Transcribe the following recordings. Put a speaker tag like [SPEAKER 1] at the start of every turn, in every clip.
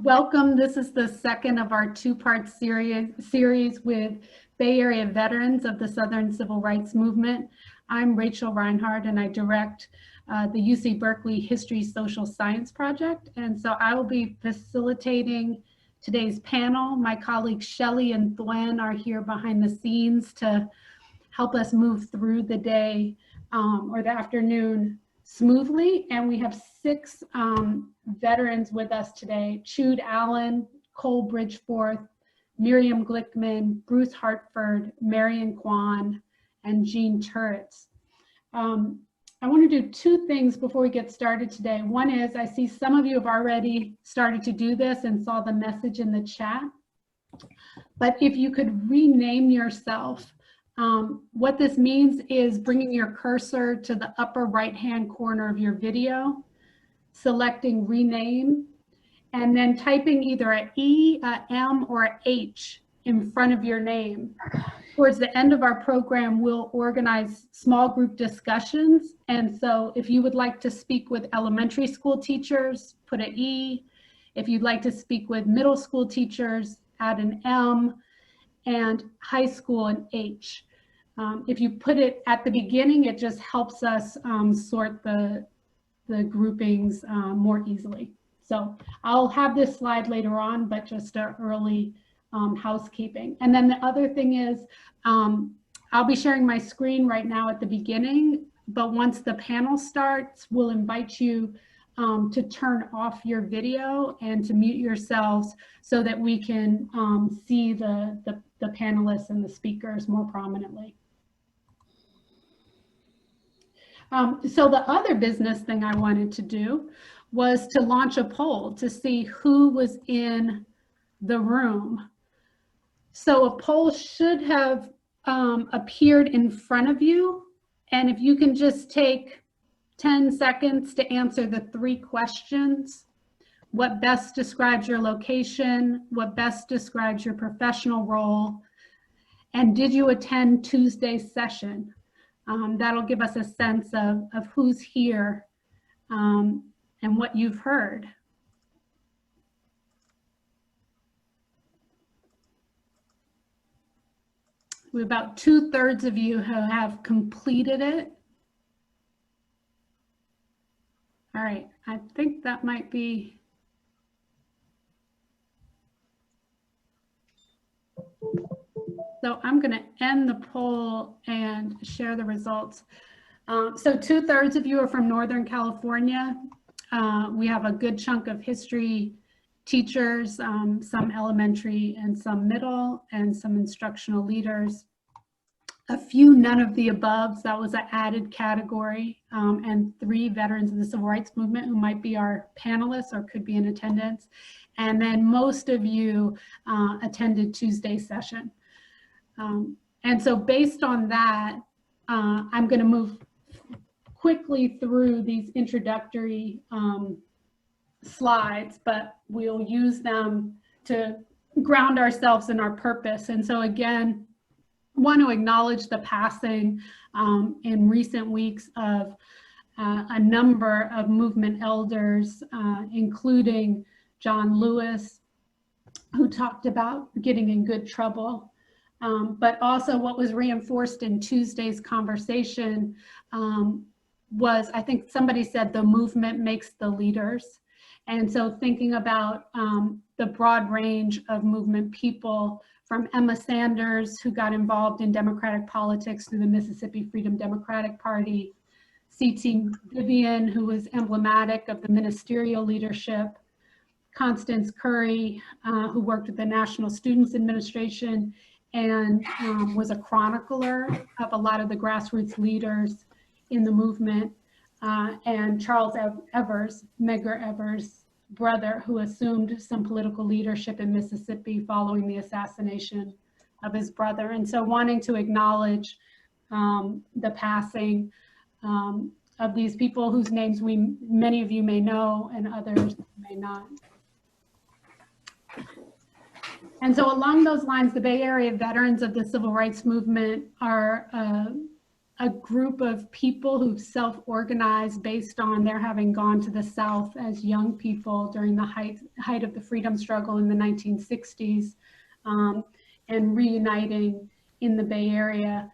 [SPEAKER 1] Welcome. This is the second of our two-part series with Bay Area veterans of the Southern Civil Rights Movement. I'm Rachel Reinhardt, and I direct the UC Berkeley History Social Science Project. And so I will be facilitating today's panel. My colleagues Shelley and Thwen are here behind the scenes to help us move through the day or the afternoon smoothly. And we have six veterans with us today: Chude Allen, Cole Bridgeforth, Miriam Glickman, Bruce Hartford, Marion Kwan, and Jean Turretts. I want to do two things before we get started today. One is, I see some of you have already started to do this and saw the message in the chat. But if you could rename yourself, what this means is bringing your cursor to the upper right-hand corner of your video, selecting rename, and then typing either an E, a M, or an H in front of your name. Towards the end of our program, we'll organize small group discussions. And so if you would like to speak with elementary school teachers, put an E. If you'd like to speak with middle school teachers, add an M, and high school an H. If you put it at the beginning, it just helps us sort the groupings more easily. So I'll have this slide later on, but just an early housekeeping. And then the other thing is, I'll be sharing my screen right now at the beginning, but once the panel starts, we'll invite you to turn off your video and to mute yourselves so that we can see the panelists and the speakers more prominently. So the other business thing I wanted to do was to launch a poll to see who was in the room. So a poll should have appeared in front of you. And if you can just take 10 seconds to answer the 3 questions: what best describes your location, what best describes your professional role, and did you attend Tuesday's session? That'll give us a sense of who's here and what you've heard. We have about 2/3 of you who have completed it. All right, I think that might be. So I'm going to end the poll and share the results. So 2/3 of you are from Northern California. We have a good chunk of history teachers, some elementary and some middle, and some instructional leaders. A few none of the above, that was an added category, and 3 veterans of the Civil Rights Movement who might be our panelists or could be in attendance. And then most of you attended Tuesday's session. And so based on that, I'm going to move quickly through these introductory slides, but we'll use them to ground ourselves in our purpose. And so again, want to acknowledge the passing in recent weeks of a number of movement elders, including John Lewis, who talked about getting in good trouble. But also what was reinforced in Tuesday's conversation was, I think somebody said, the movement makes the leaders. And so thinking about the broad range of movement people, from Emma Sanders, who got involved in Democratic politics through the Mississippi Freedom Democratic Party, C.T. Vivian, who was emblematic of the ministerial leadership, Constance Curry, who worked with the National Students Administration and was a chronicler of a lot of the grassroots leaders in the movement, and Charles Evers, Medgar Evers' brother, who assumed some political leadership in Mississippi following the assassination of his brother. And so wanting to acknowledge the passing of these people whose names many of you may know and others may not. And so along those lines, the Bay Area veterans of the Civil Rights Movement are a group of people who've self-organized based on their having gone to the South as young people during the height of the freedom struggle in the 1960s, and reuniting in the Bay Area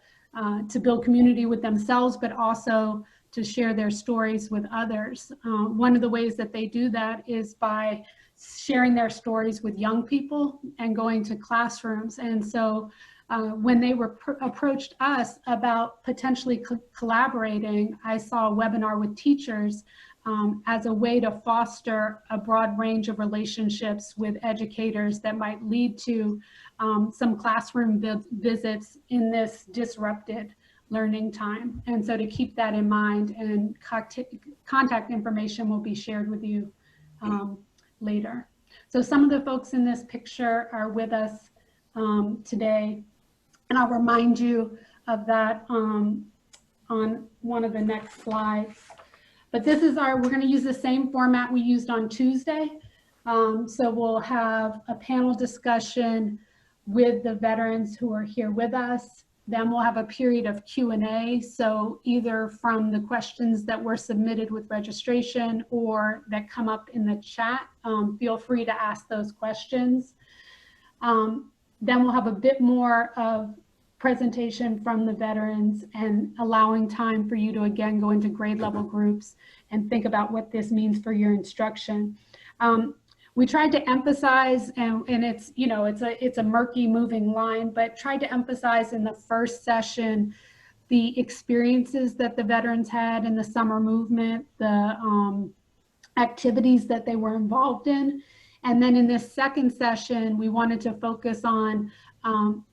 [SPEAKER 1] to build community with themselves, but also to share their stories with others. One of the ways that they do that is by sharing their stories with young people and going to classrooms. And so when they were approached us about potentially collaborating, I saw a webinar with teachers as a way to foster a broad range of relationships with educators that might lead to some classroom visits in this disrupted learning time. And so to keep that in mind, and contact information will be shared with you later. So some of the folks in this picture are with us today, and I'll remind you of that on one of the next slides. But this is we're going to use the same format we used on Tuesday. So we'll have a panel discussion with the veterans who are here with us. Then we'll have a period of Q&A. So either from the questions that were submitted with registration or that come up in the chat, feel free to ask those questions. Then we'll have a bit more of presentation from the veterans and allowing time for you to again go into grade level groups and think about what this means for your instruction. We tried to emphasize, and it's, you know, it's a murky moving line, but tried to emphasize in the first session the experiences that the veterans had in the summer movement, the activities that they were involved in. And then in this second session, we wanted to focus on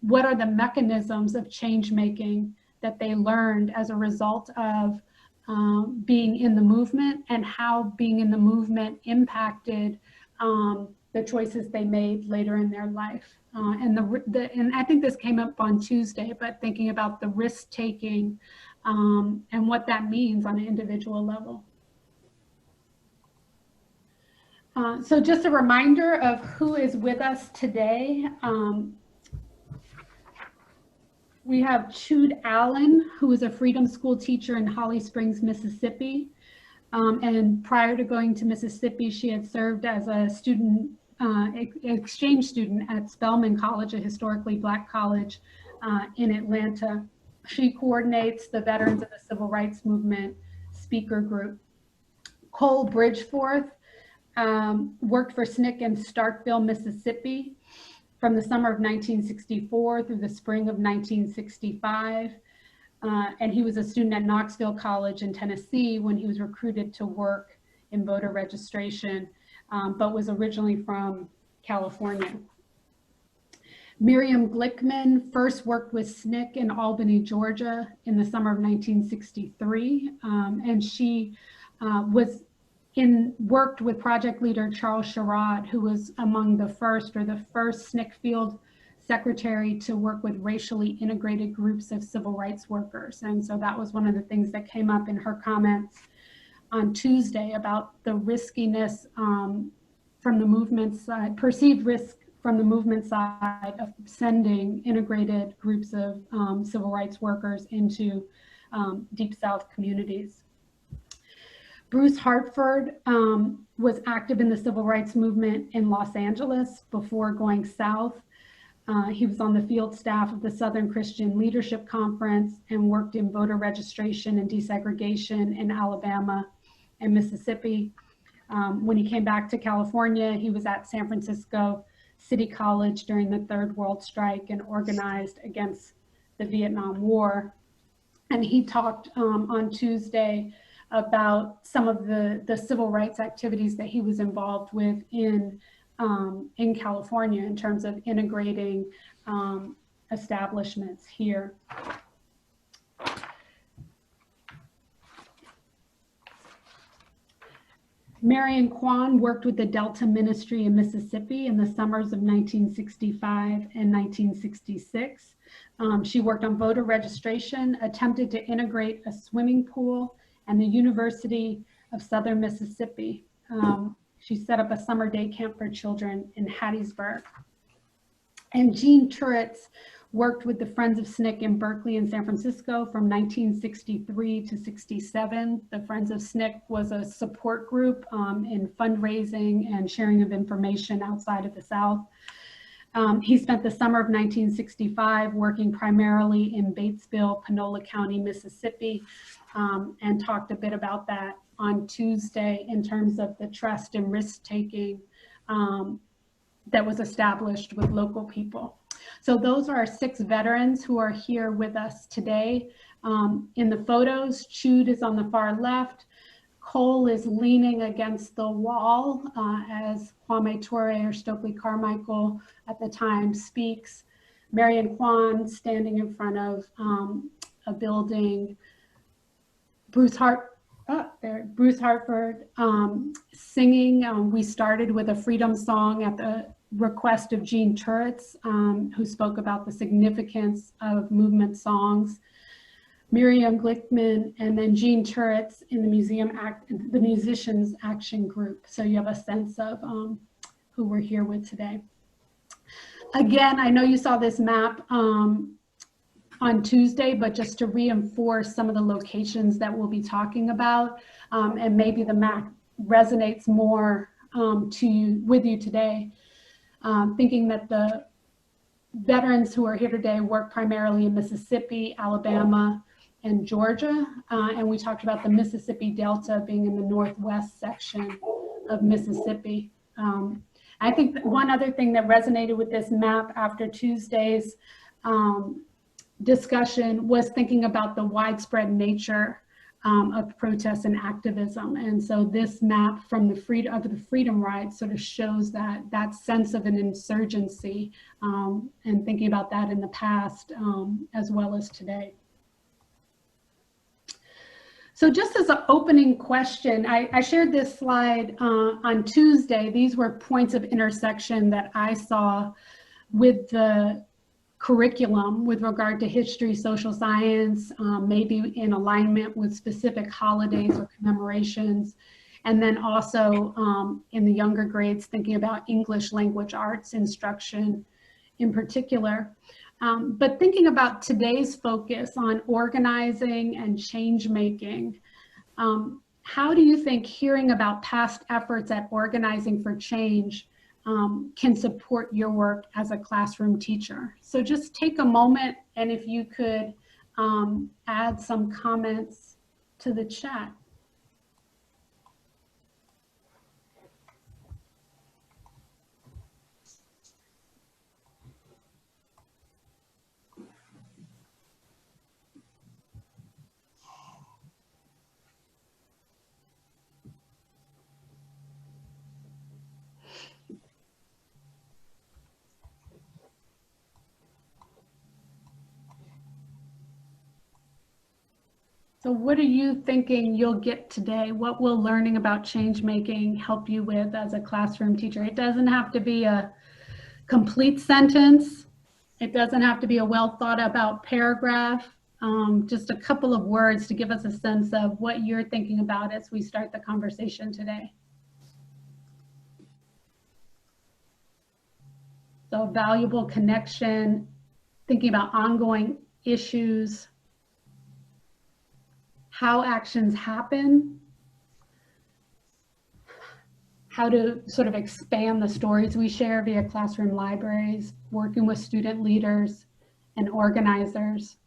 [SPEAKER 1] what are the mechanisms of change making that they learned as a result of being in the movement, and how being in the movement impacted the choices they made later in their life. And I think this came up on Tuesday, but thinking about the risk taking and what that means on an individual level. So just a reminder of who is with us today. We have Chude Allen, who is a Freedom School teacher in Holly Springs, Mississippi. And prior to going to Mississippi, she had served as a student, exchange student at Spelman College, a historically Black college in Atlanta. She coordinates the Veterans of the Civil Rights Movement speaker group. Cole Bridgeforth worked for SNCC in Starkville, Mississippi from the summer of 1964 through the spring of 1965. And he was a student at Knoxville College in Tennessee when he was recruited to work in voter registration, but was originally from California. Miriam Glickman first worked with SNCC in Albany, Georgia in the summer of 1963. And she worked with project leader Charles Sherrod, who was among the first SNCC field secretary to work with racially integrated groups of civil rights workers. And so that was one of the things that came up in her comments on Tuesday about the riskiness from the movement side, perceived risk from the movement side of sending integrated groups of civil rights workers into Deep South communities. Bruce Hartford was active in the civil rights movement in Los Angeles before going south. He was on the field staff of the Southern Christian Leadership Conference and worked in voter registration and desegregation in Alabama and Mississippi. When he came back to California, he was at San Francisco City College during the Third World Strike and organized against the Vietnam War. And he talked on Tuesday about some of the civil rights activities that he was involved with in California in terms of integrating establishments here. Marion Kwan worked with the Delta Ministry in Mississippi in the summers of 1965 and 1966. She worked on voter registration, attempted to integrate a swimming pool, and the University of Southern Mississippi. She set up a summer day camp for children in Hattiesburg. And Jean Turitz worked with the Friends of SNCC in Berkeley and San Francisco from 1963 to 67. The Friends of SNCC was a support group in fundraising and sharing of information outside of the South. He spent the summer of 1965 working primarily in Batesville, Panola County, Mississippi, and talked a bit about that on Tuesday in terms of the trust and risk-taking that was established with local people. So those are our 6 veterans who are here with us today. In the photos, Chute is on the far left. Cole is leaning against the wall as Kwame Ture or Stokely Carmichael at the time speaks. Marion Kwan standing in front of a building. Bruce Hartford singing. We started with a freedom song at the request of Jean Turretts, who spoke about the significance of movement songs. Miriam Glickman, and then Jean Turretts in the Musicians Action Group. So you have a sense of who we're here with today. Again, I know you saw this map on Tuesday, but just to reinforce some of the locations that we'll be talking about, and maybe the map resonates more with you today. Thinking that the veterans who are here today work primarily in Mississippi, Alabama, and Georgia. And we talked about the Mississippi Delta being in the northwest section of Mississippi. I think that one other thing that resonated with this map after Tuesday's discussion was thinking about the widespread nature of protests and activism. And so this map from the freedom rides sort of shows that sense of an insurgency, and thinking about that in the past as well as today. So just as an opening question, I shared this slide on Tuesday. These were points of intersection that I saw with the curriculum with regard to history, social science, maybe in alignment with specific holidays or commemorations. And then also in the younger grades, thinking about English language arts instruction in particular. But thinking about today's focus on organizing and change making, how do you think hearing about past efforts at organizing for change can support your work as a classroom teacher? So just take a moment, and if you could add some comments to the chat. So what are you thinking you'll get today? What will learning about change making help you with as a classroom teacher? It doesn't have to be a complete sentence. It doesn't have to be a well thought about paragraph. Just a couple of words to give us a sense of what you're thinking about as we start the conversation today. So valuable connection, thinking about ongoing issues, how actions happen, how to sort of expand the stories we share via classroom libraries, working with student leaders and organizers.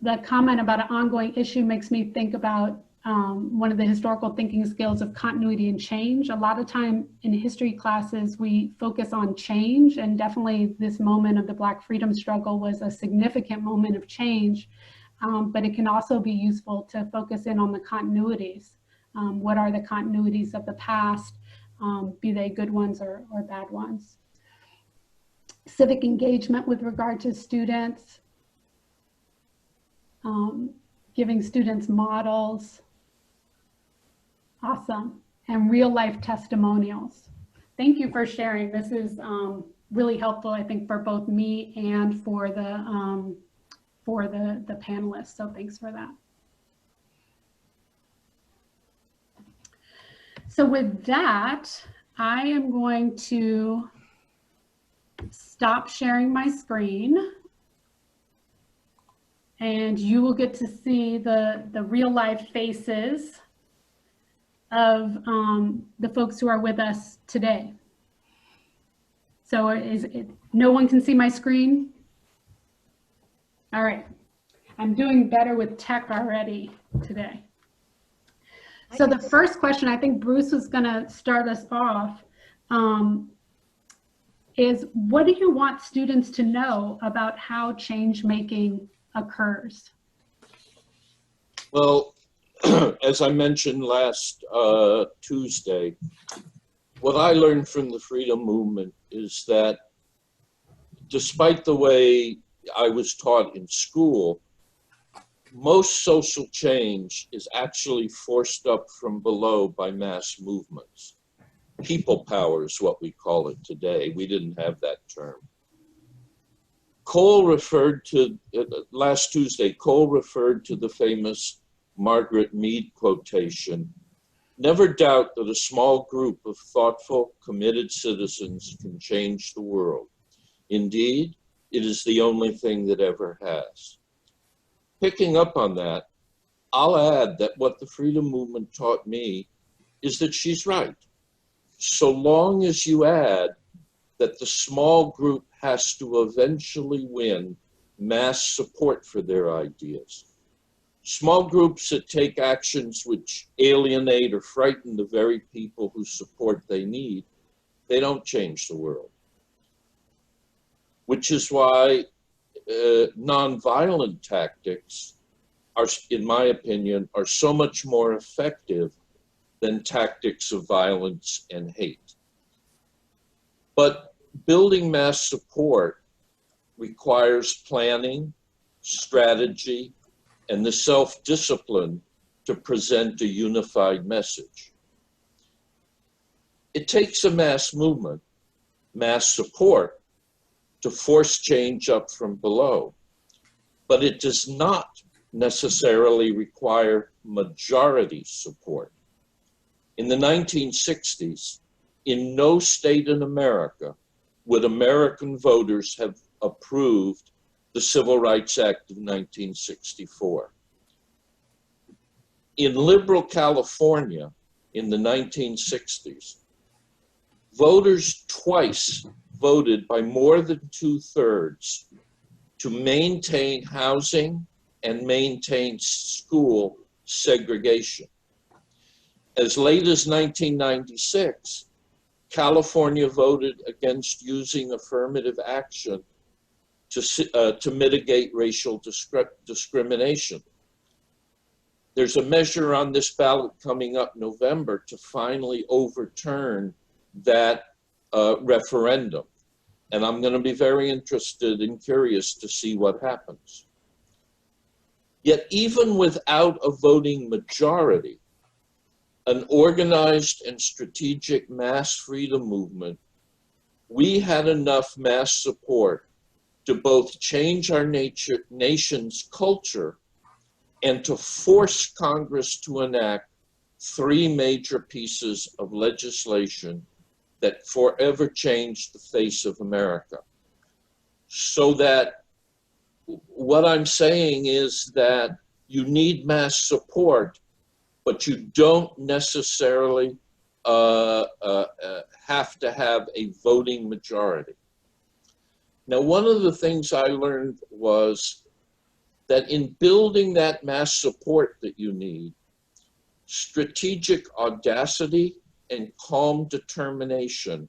[SPEAKER 1] That comment about an ongoing issue makes me think about one of the historical thinking skills of continuity and change. A lot of time in history classes, we focus on change, and definitely this moment of the Black freedom struggle was a significant moment of change. But it can also be useful to focus in on the continuities. What are the continuities of the past, be they good ones or bad ones? Civic engagement with regard to students, giving students models. Awesome. And real life testimonials. Thank you for sharing. This is really helpful, I think, for both me and for the panelists, so thanks for that. So with that, I am going to stop sharing my screen, and you will get to see the real life faces of the folks who are with us today. So no one can see my screen? All right. I'm doing better with tech already today. So the first question, I think Bruce was going to start us off, is what do you want students to know about how change making occurs?
[SPEAKER 2] Well, as I mentioned last Tuesday, what I learned from the freedom movement is that despite the way I was taught in school, most social change is actually forced up from below by mass movements. People power is what we call it today. We didn't have that term. Cole referred to, last Tuesday, Cole referred to the famous Margaret Mead quotation, "Never doubt that a small group of thoughtful, committed citizens can change the world. Indeed, it is the only thing that ever has." Picking up on that, I'll add that what the freedom movement taught me is that she's right. So long as you add that the small group has to eventually win mass support for their ideas. Small groups that take actions which alienate or frighten the very people whose support they need, they don't change the world. Which is why nonviolent tactics are, in my opinion, are so much more effective than tactics of violence and hate. But building mass support requires planning, strategy, and the self-discipline to present a unified message. It takes a mass movement, mass support, to force change up from below, but it does not necessarily require majority support. In the 1960s, in no state in America would American voters have approved the Civil Rights Act of 1964. In liberal California in the 1960s, voters twice voted by more than 2/3 to maintain housing and maintain school segregation. As late as 1996, California voted against using affirmative action to mitigate racial discrimination. There's a measure on this ballot coming up November to finally overturn that referendum. And I'm going to be very interested and curious to see what happens. Yet even without a voting majority, an organized and strategic mass freedom movement, we had enough mass support to both change our nation's culture and to force Congress to enact 3 major pieces of legislation that forever changed the face of America. So that what I'm saying is that you need mass support, but you don't necessarily have to have a voting majority. Now, one of the things I learned was that in building that mass support that you need, strategic audacity and calm determination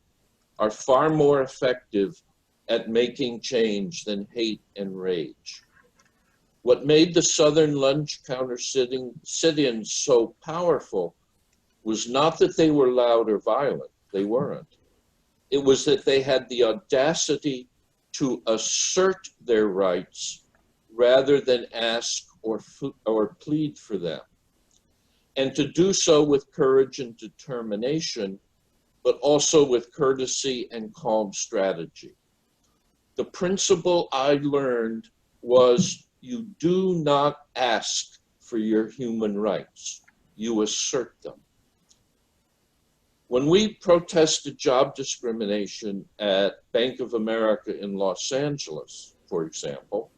[SPEAKER 2] are far more effective at making change than hate and rage. What made the Southern lunch counter sit-ins so powerful was not that they were loud or violent, they weren't. It was that they had the audacity to assert their rights rather than ask or plead for them. And to do so with courage and determination, but also with courtesy and calm strategy. The principle I learned was you do not ask for your human rights, you assert them. When we protested job discrimination at Bank of America in Los Angeles, for example,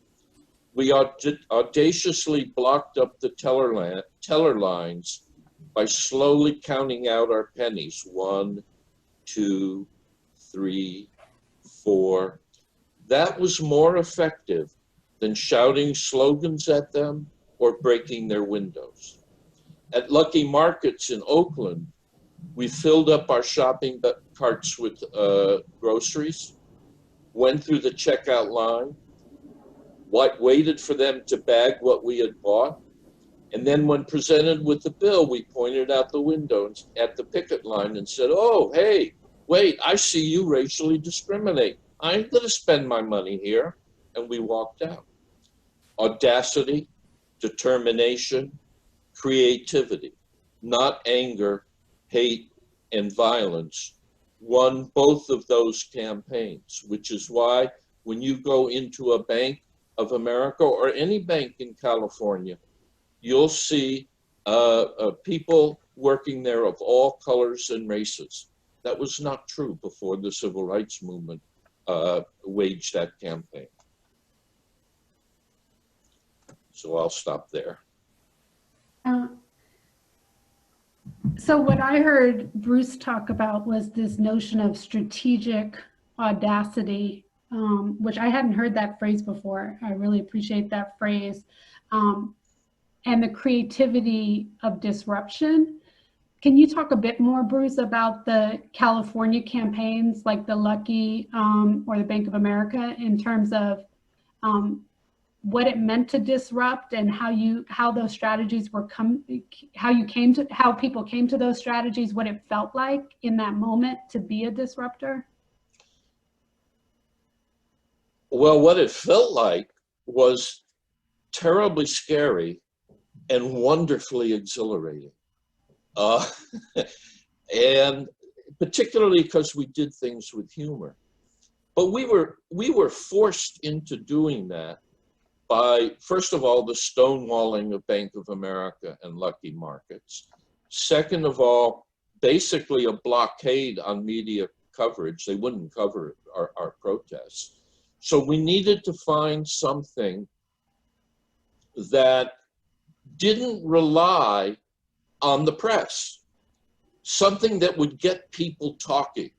[SPEAKER 2] we audaciously blocked up the teller lines by slowly counting out our pennies. 1, 2, 3, 4. That was more effective than shouting slogans at them or breaking their windows. At Lucky Markets in Oakland, we filled up our shopping carts with groceries, went through the checkout line, waited for them to bag what we had bought, and then when presented with the bill, we pointed out the window at the picket line and said, "Oh, hey, wait, I see you racially discriminate. I ain't gonna spend my money here." And we walked out. Audacity, determination, creativity, not anger, hate, and violence, won both of those campaigns, which is why when you go into a Bank of America or any bank in California, you'll see people working there of all colors and races. That was not true before the Civil Rights Movement waged that campaign. So I'll stop there.
[SPEAKER 1] So what I heard Bruce talk about was this notion of strategic audacity, which I hadn't heard that phrase before. I really appreciate that phrase. And the creativity of disruption. Can you talk a bit more, Bruce, about the California campaigns like the Lucky or the Bank of America in terms of what it meant to disrupt and how those strategies were how people came to those strategies, what it felt like in that moment to be a disruptor?
[SPEAKER 2] Well, what it felt like was terribly scary and wonderfully exhilarating. And particularly because we did things with humor. But we were forced into doing that by, first of all, the stonewalling of Bank of America and Lucky Markets. Second of all, basically a blockade on media coverage. They wouldn't cover our protests. So we needed to find something that didn't rely on the press, something that would get people talking.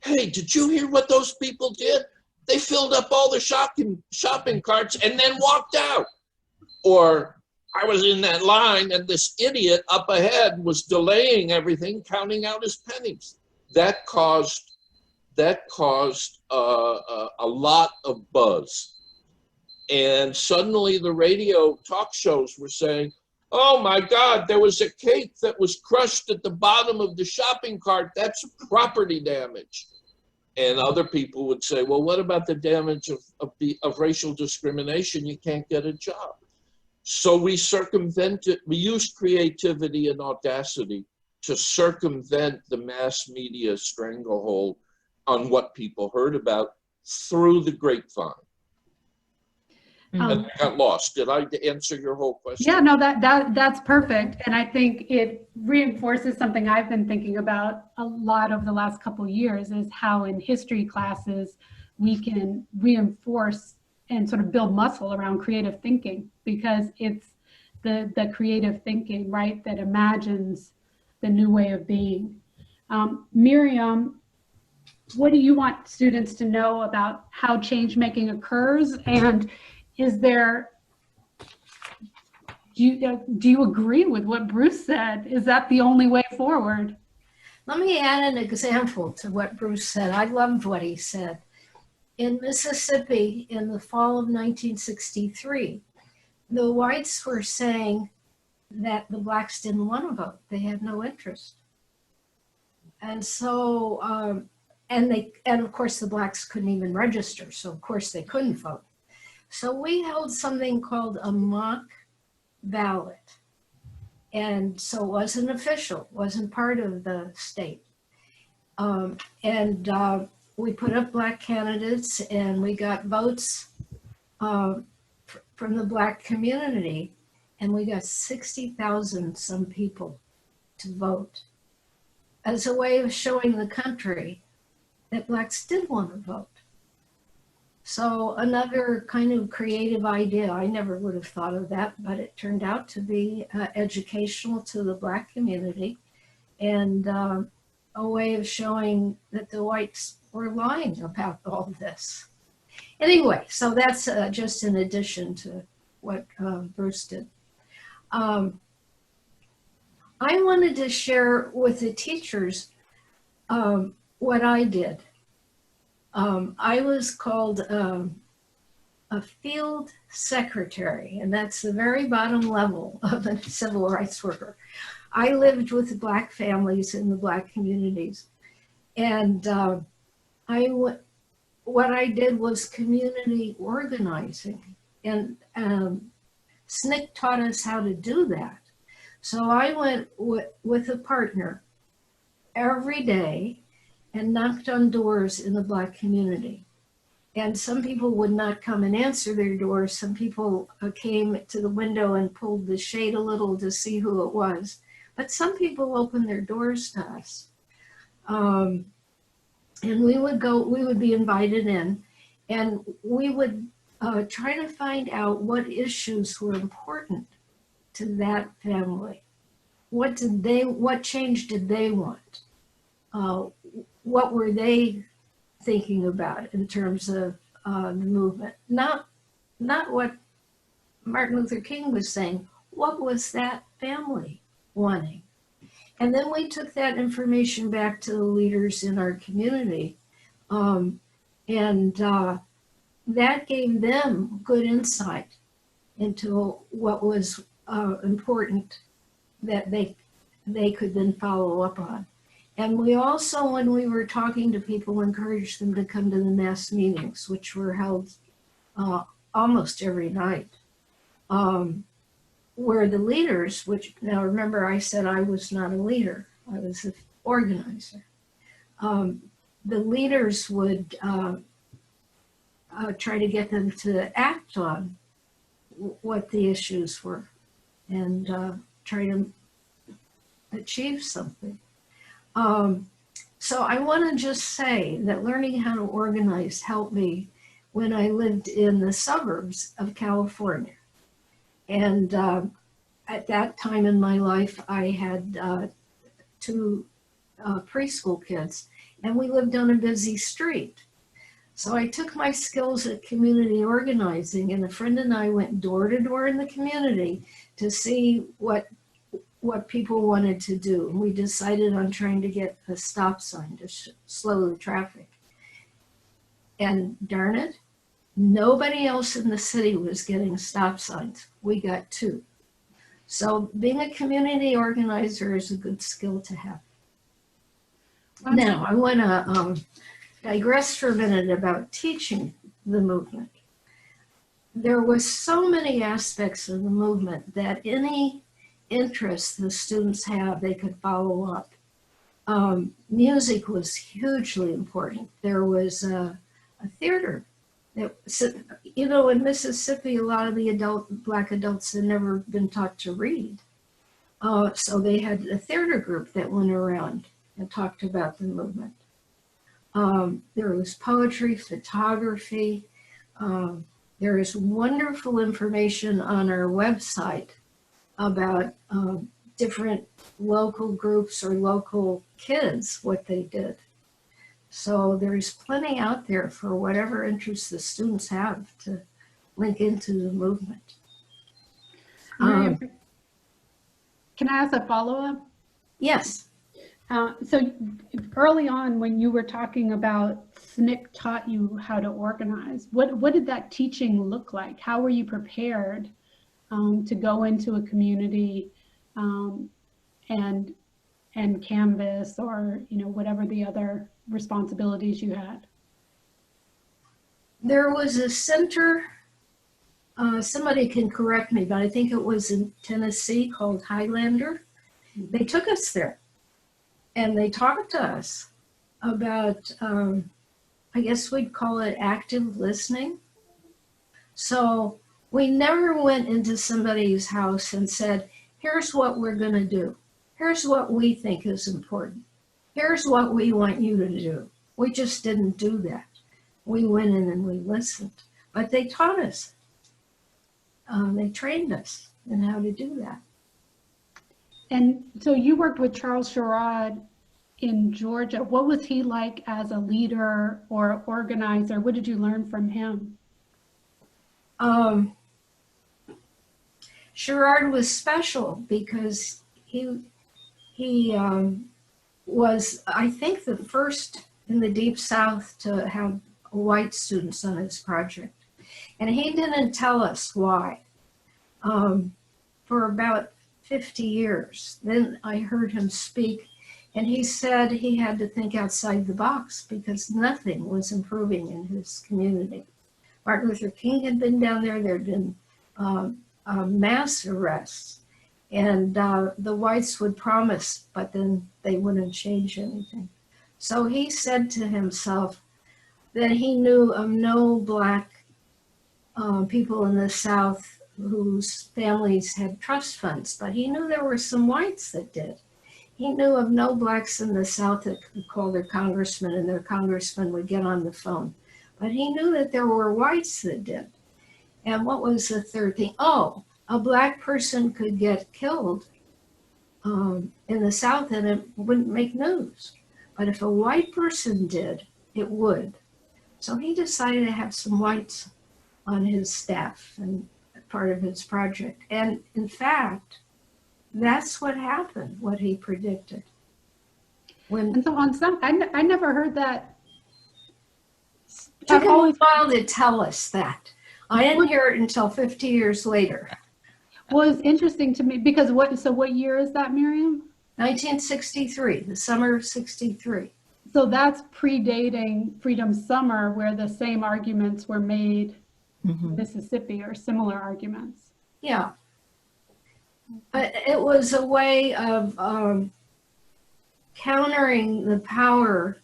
[SPEAKER 2] Hey, did you hear what those people did? They filled up all the shopping carts and then walked out. Or I was in that line and this idiot up ahead was delaying everything, counting out his pennies. That caused a lot of buzz. And suddenly the radio talk shows were saying, "Oh my God, there was a cake that was crushed at the bottom of the shopping cart. That's property damage." And other people would say, "Well, what about the damage of racial discrimination? You can't get a job." So we used creativity and audacity to circumvent the mass media stranglehold on what people heard about through the grapevine. And I got lost. Did I answer your whole question?
[SPEAKER 1] Yeah, no, that's perfect. And I think it reinforces something I've been thinking about a lot over the last couple of years, is how in history classes we can reinforce and sort of build muscle around creative thinking, because it's the creative thinking, right, that imagines the new way of being. Miriam, what do you want students to know about how change making occurs? And is there, do you agree with what Bruce said? Is that the only way forward?
[SPEAKER 3] Let me add an example to what Bruce said. I loved what he said. In Mississippi, in the fall of 1963, the whites were saying that the blacks didn't want to vote. They had no interest. And so, and of course the blacks couldn't even register. So of course they couldn't vote. So we held something called a mock ballot. And so it wasn't official, wasn't part of the state. We put up black candidates and we got votes from the black community, and we got 60,000 some people to vote. as a way of showing the country that blacks did want to vote. So another kind of creative idea, I never would have thought of that, but it turned out to be educational to the black community, and a way of showing that the whites were lying about all this. Anyway, so that's just in addition to what Bruce did. I wanted to share with the teachers what I did. I was called a field secretary, and that's the very bottom level of a civil rights worker. I lived with black families in the black communities, and what I did was community organizing, and SNCC taught us how to do that. So I went with a partner every day and knocked on doors in the black community. And some people would not come and answer their doors. Some people came to the window and pulled the shade a little to see who it was. But some people opened their doors to us. And we would be invited in, and we would try to find out what issues were important to that family. What change did they want? What were they thinking about in terms of the movement? Not what Martin Luther King was saying. What was that family wanting? And then we took that information back to the leaders in our community, and that gave them good insight into what was important that they could then follow up on. And we also, when we were talking to people, encouraged them to come to the mass meetings, which were held almost every night, where the leaders, which, now remember I said I was not a leader, I was an organizer. The leaders would try to get them to act on what the issues were and try to achieve something. So I want to just say that learning how to organize helped me when I lived in the suburbs of California. And at that time in my life, I had 2 preschool kids, and we lived on a busy street. So I took my skills at community organizing, and a friend and I went door to door in the community to see what people wanted to do. And we decided on trying to get a stop sign to slow the traffic. And darn it, nobody else in the city was getting stop signs. We got 2. So being a community organizer is a good skill to have. Now, I want to digress for a minute about teaching the movement. There were so many aspects of the movement that any interest the students have, they could follow up. Music was hugely important. There was a theater. In Mississippi, a lot of the black adults had never been taught to read. So they had a theater group that went around and talked about the movement. There was poetry, photography. There is wonderful information on our website about different local groups or local kids, what they did. So there's plenty out there for whatever interests the students have to link into the movement.
[SPEAKER 1] Can I ask a follow-up?
[SPEAKER 3] Yes.
[SPEAKER 1] So early on, when you were talking about SNCC taught you how to organize, what did that teaching look like? How were you prepared to go into a community and canvas, or whatever the other responsibilities you had?
[SPEAKER 3] There was a center, somebody can correct me, but I think it was in Tennessee, called Highlander. They took us there and they talked to us about, I guess we'd call it active listening. So we never went into somebody's house and said, here's what we're going to do. Here's what we think is important. here's what we want you to do. We just didn't do that. We went in and we listened. But they taught us. They trained us in how to do that.
[SPEAKER 1] And so you worked with Charles Sherrod in Georgia. What was he like as a leader or organizer? What did you learn from him?
[SPEAKER 3] Sherrod was special because he was, I think, the first in the Deep South to have white students on his project. And he didn't tell us why for about 50 years. Then I heard him speak, and he said he had to think outside the box because nothing was improving in his community. Martin Luther King had been down there. There had been mass arrests, and the whites would promise, but then they wouldn't change anything. So he said to himself that he knew of no Black people in the South whose families had trust funds, but he knew there were some whites that did. He knew of no Blacks in the South that could call their congressman and their congressman would get on the phone. But he knew that there were whites that did. And what was the third thing? Oh, a Black person could get killed in the South and it wouldn't make news. But if a white person did, it would. So he decided to have some whites on his staff and part of his project. And in fact, that's what happened, what he predicted.
[SPEAKER 1] And so on some, I never heard that.
[SPEAKER 3] It took him a while to tell us that. I didn't hear it until 50 years later.
[SPEAKER 1] Well, it's interesting to me because what year is that, Miriam?
[SPEAKER 3] 1963, the summer of 63.
[SPEAKER 1] So that's predating Freedom Summer, where the same arguments were made in Mississippi, or similar arguments.
[SPEAKER 3] Yeah. But it was a way of countering the power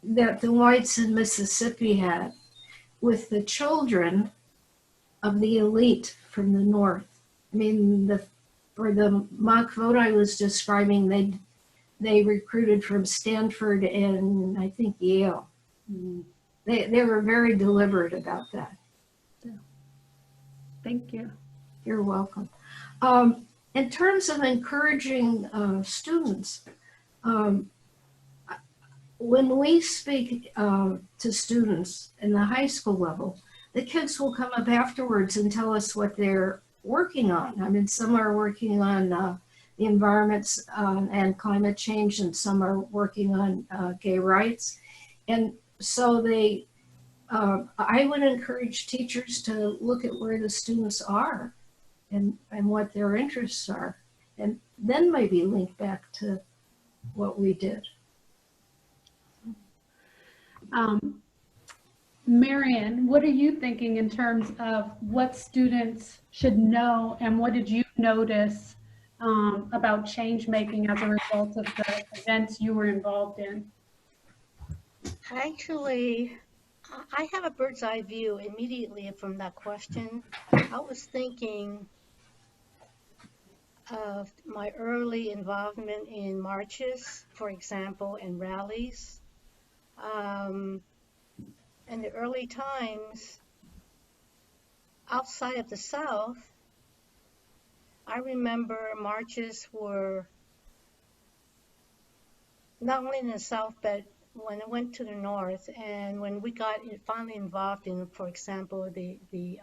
[SPEAKER 3] that the whites in Mississippi had with the children of the elite from the North. I mean, for the mock vote I was describing, they recruited from Stanford and I think Yale. They were very deliberate about that.
[SPEAKER 1] Thank you.
[SPEAKER 3] You're welcome. In terms of encouraging students, when we speak to students in the high school level, the kids will come up afterwards and tell us what they're working on. I mean, some are working on the environments and climate change, and some are working on gay rights. And so I would encourage teachers to look at where the students are and what their interests are, and then maybe link back to what we did.
[SPEAKER 1] Marian, what are you thinking in terms of what students should know, and what did you notice about change making as a result of the events you were involved in?
[SPEAKER 4] Actually, I have a bird's eye view immediately from that question. I was thinking of my early involvement in marches, for example, and rallies. In the early times, outside of the South, I remember marches were not only in the South, but when I went to the North, and when we got finally involved in, for example, the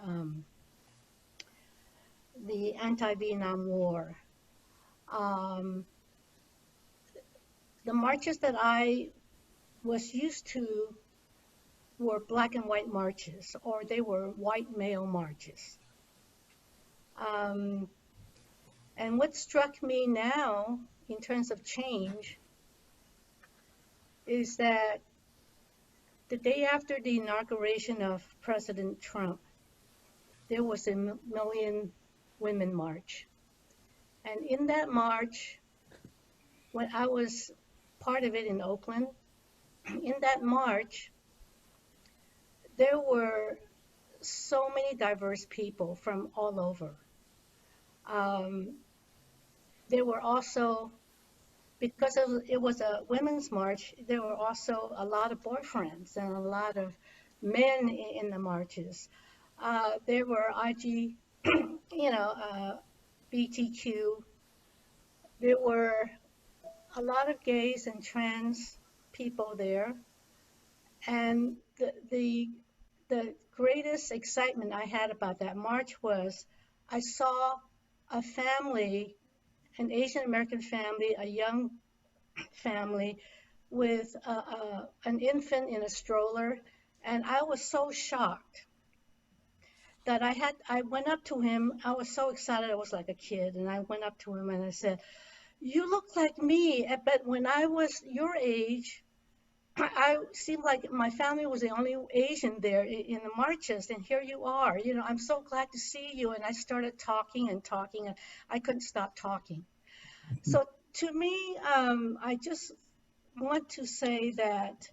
[SPEAKER 4] anti-Vietnam War, the marches that I was used to were black and white marches, or they were white male marches. And what struck me now in terms of change is that the day after the inauguration of President Trump, there was a Million Women March. And in that march, when I was part of it in Oakland, in that march, there were so many diverse people from all over. There were also because it was a women's march, there were also a lot of boyfriends and a lot of men in the marches. There were IG, BTQ. There were a lot of gays and trans people there. And the greatest excitement I had about that march was I saw a family, an Asian American family, a young family with an infant in a stroller, and I was so shocked that I went up to him. I was so excited. I was like a kid, and I went up to him and I said, "You look like me, but when I was your age, I seemed like my family was the only Asian there in the marches, and here you are. I'm so glad to see you." And I started talking and talking, and I couldn't stop talking. So to me, I just want to say that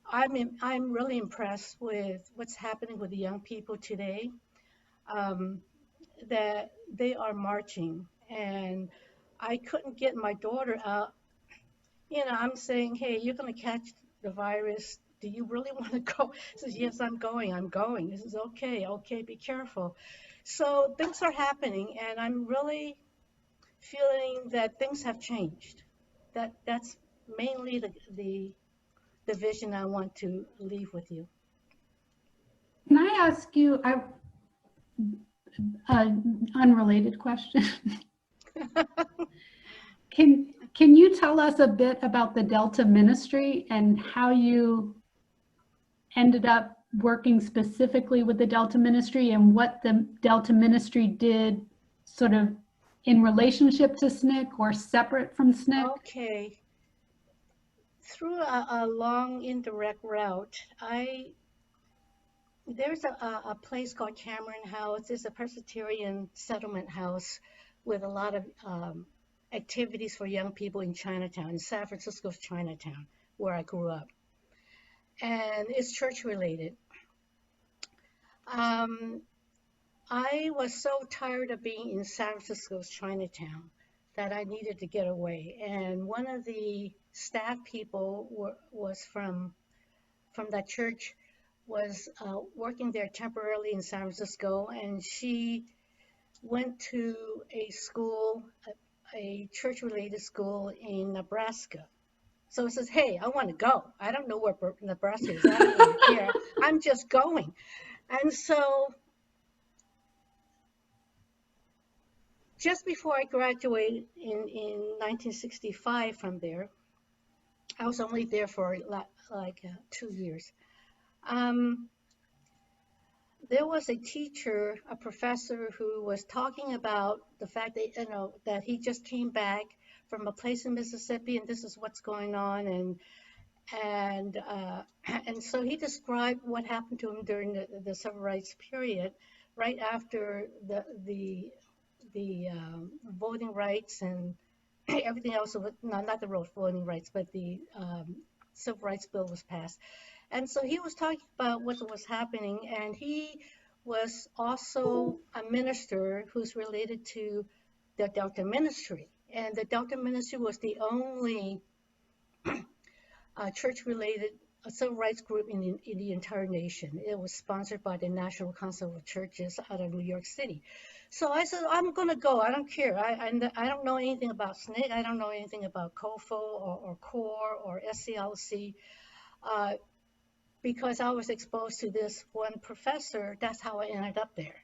[SPEAKER 4] I'm really impressed with what's happening with the young people today. That they are marching, and I couldn't get my daughter out. I'm saying, "Hey, you're going to catch the virus. Do you really want to go?" She says, "Yes, I'm going. I'm going." This is okay. Okay, be careful. So things are happening, and I'm really feeling that things have changed. That's mainly the vision I want to leave with you.
[SPEAKER 1] Can I ask you an unrelated question? Can you tell us a bit about the Delta Ministry and how you ended up working specifically with the Delta Ministry and what the Delta Ministry did sort of in relationship to SNCC or separate from SNCC?
[SPEAKER 4] Okay. Through a long indirect route, there's a place called Cameron House. It's a Presbyterian settlement house with a lot of activities for young people in Chinatown, in San Francisco's Chinatown, where I grew up. And it's church related. I was so tired of being in San Francisco's Chinatown that I needed to get away. And one of the staff people was from that church, was working there temporarily in San Francisco, and she went to a school, a church-related school in Nebraska. So it says, "Hey, I want to go. I don't know where Nebraska is. I don't really care. I'm just going." And so just before I graduated in 1965 from there, I was only there for like 2 years. There was a teacher, a professor, who was talking about the fact that that he just came back from a place in Mississippi, and this is what's going on, and so he described what happened to him during the civil rights period, right after the voting rights and everything else. Not the voting rights, but the civil rights bill was passed. And so he was talking about what was happening, and he was also a minister who's related to the Delta Ministry. And the Delta Ministry was the only church-related civil rights group in the entire nation. It was sponsored by the National Council of Churches out of New York City. So I said, "I'm going to go. I don't care. I don't know anything about SNCC. I don't know anything about COFO or CORE or SCLC. Because I was exposed to this one professor, that's how I ended up there."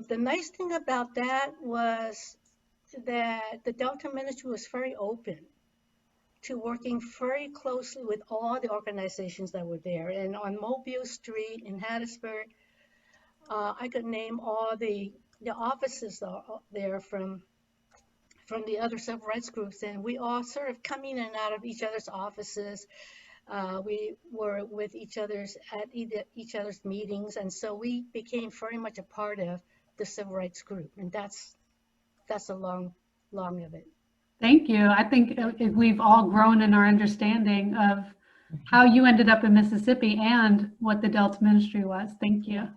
[SPEAKER 4] The nice thing about that was that the Delta Ministry was very open to working very closely with all the organizations that were there. And on Mobile Street in Hattiesburg, I could name all the offices there from the other civil rights groups, and we all sort of come in and out of each other's offices. We were with each other's at each other's meetings, and so we became very much a part of the civil rights group, and that's the long of it.
[SPEAKER 1] Thank you. I think we've all grown in our understanding of how you ended up in Mississippi and what the Delta Ministry was. Thank you.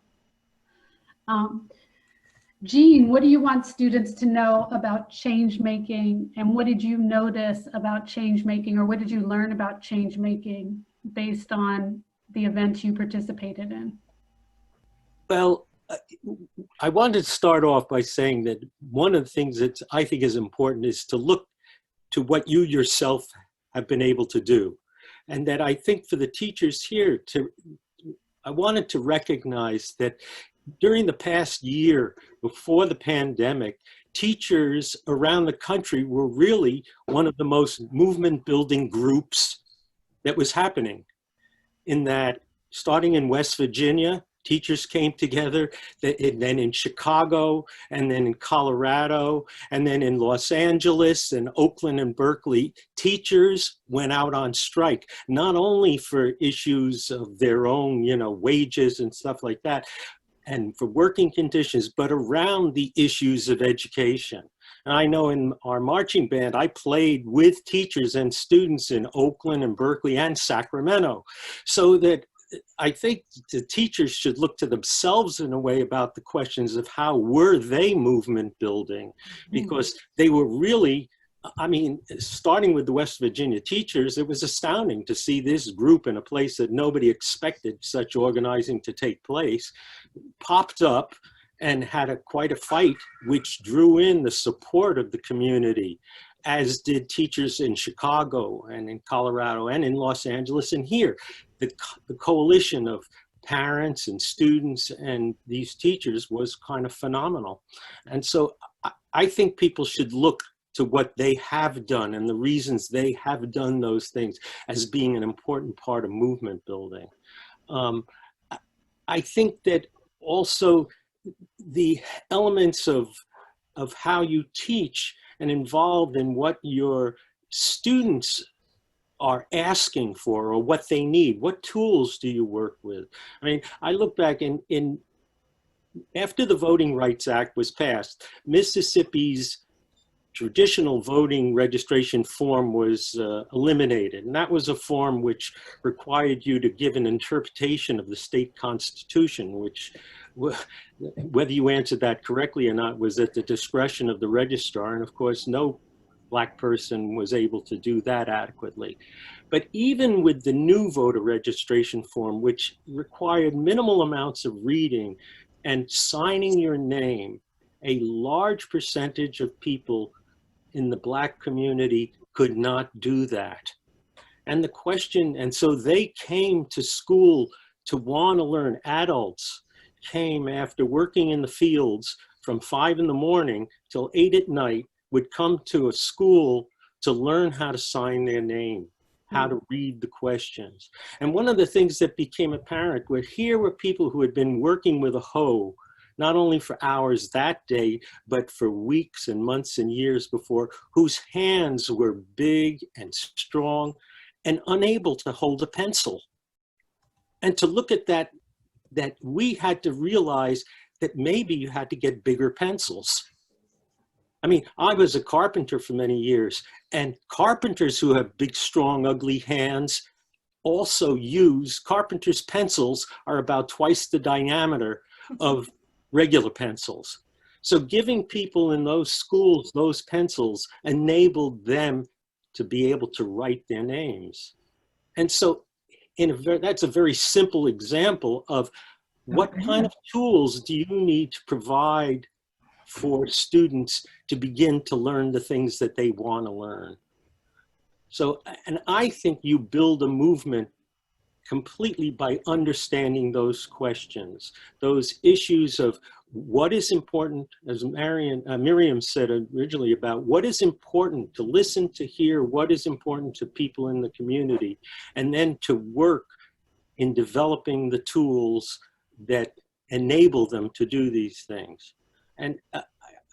[SPEAKER 1] Jean, what do you want students to know about change making, and what did you notice about change making, or what did you learn about change making based on the events you participated in?
[SPEAKER 5] Well, I wanted to start off by saying that one of the things that I think is important is to look to what you yourself have been able to do. And that I think for the teachers here, I wanted to recognize that during the past year before the pandemic, teachers around the country were really one of the most movement building groups that was happening. In that, starting in West Virginia, teachers came together, and then in Chicago, and then in Colorado, and then in Los Angeles and Oakland and Berkeley, teachers went out on strike, not only for issues of their own, wages and stuff like that, and for working conditions, but around the issues of education. And I know in our marching band, I played with teachers and students in Oakland and Berkeley and Sacramento. So that I think the teachers should look to themselves in a way about the questions of how were they movement building, because they were really, starting with the West Virginia teachers, it was astounding to see this group in a place that nobody expected such organizing to take place, popped up and had quite a fight, which drew in the support of the community, as did teachers in Chicago and in Colorado and in Los Angeles and here. The coalition of parents and students and these teachers was kind of phenomenal. And so I think people should look to what they have done and the reasons they have done those things as being an important part of movement building. I think that also the elements of how you teach and involved in what your students are asking for or what they need. What tools do you work with? I mean, I look back after the Voting Rights Act was passed, Mississippi's traditional voting registration form was eliminated. And that was a form which required you to give an interpretation of the state constitution, which, whether you answered that correctly or not, was at the discretion of the registrar. And of course, no Black person was able to do that adequately. But even with the new voter registration form, which required minimal amounts of reading and signing your name, a large percentage of people in the Black community could not do that. And the question, and so they came to school to want to learn. Adults came after working in the fields from 5 in the morning till 8 at night, would come to a school to learn how to sign their name, how to read the questions. And one of the things that became apparent were people who had been working with a hoe, not only for hours that day, but for weeks and months and years before, whose hands were big and strong and unable to hold a pencil. And to look at that we had to realize that maybe you had to get bigger pencils. I mean, I was a carpenter for many years, and carpenters who have big, strong, ugly hands also use, carpenters' pencils are about twice the diameter of regular pencils. So giving people in those schools those pencils enabled them to be able to write their names. And so that's a very simple example of what kind of tools do you need to provide for students to begin to learn the things that they want to learn. So, and I think you build a movement completely by understanding those questions, those issues of what is important, as Miriam said originally, about what is important to listen, to hear, what is important to people in the community, and then to work in developing the tools that enable them to do these things. And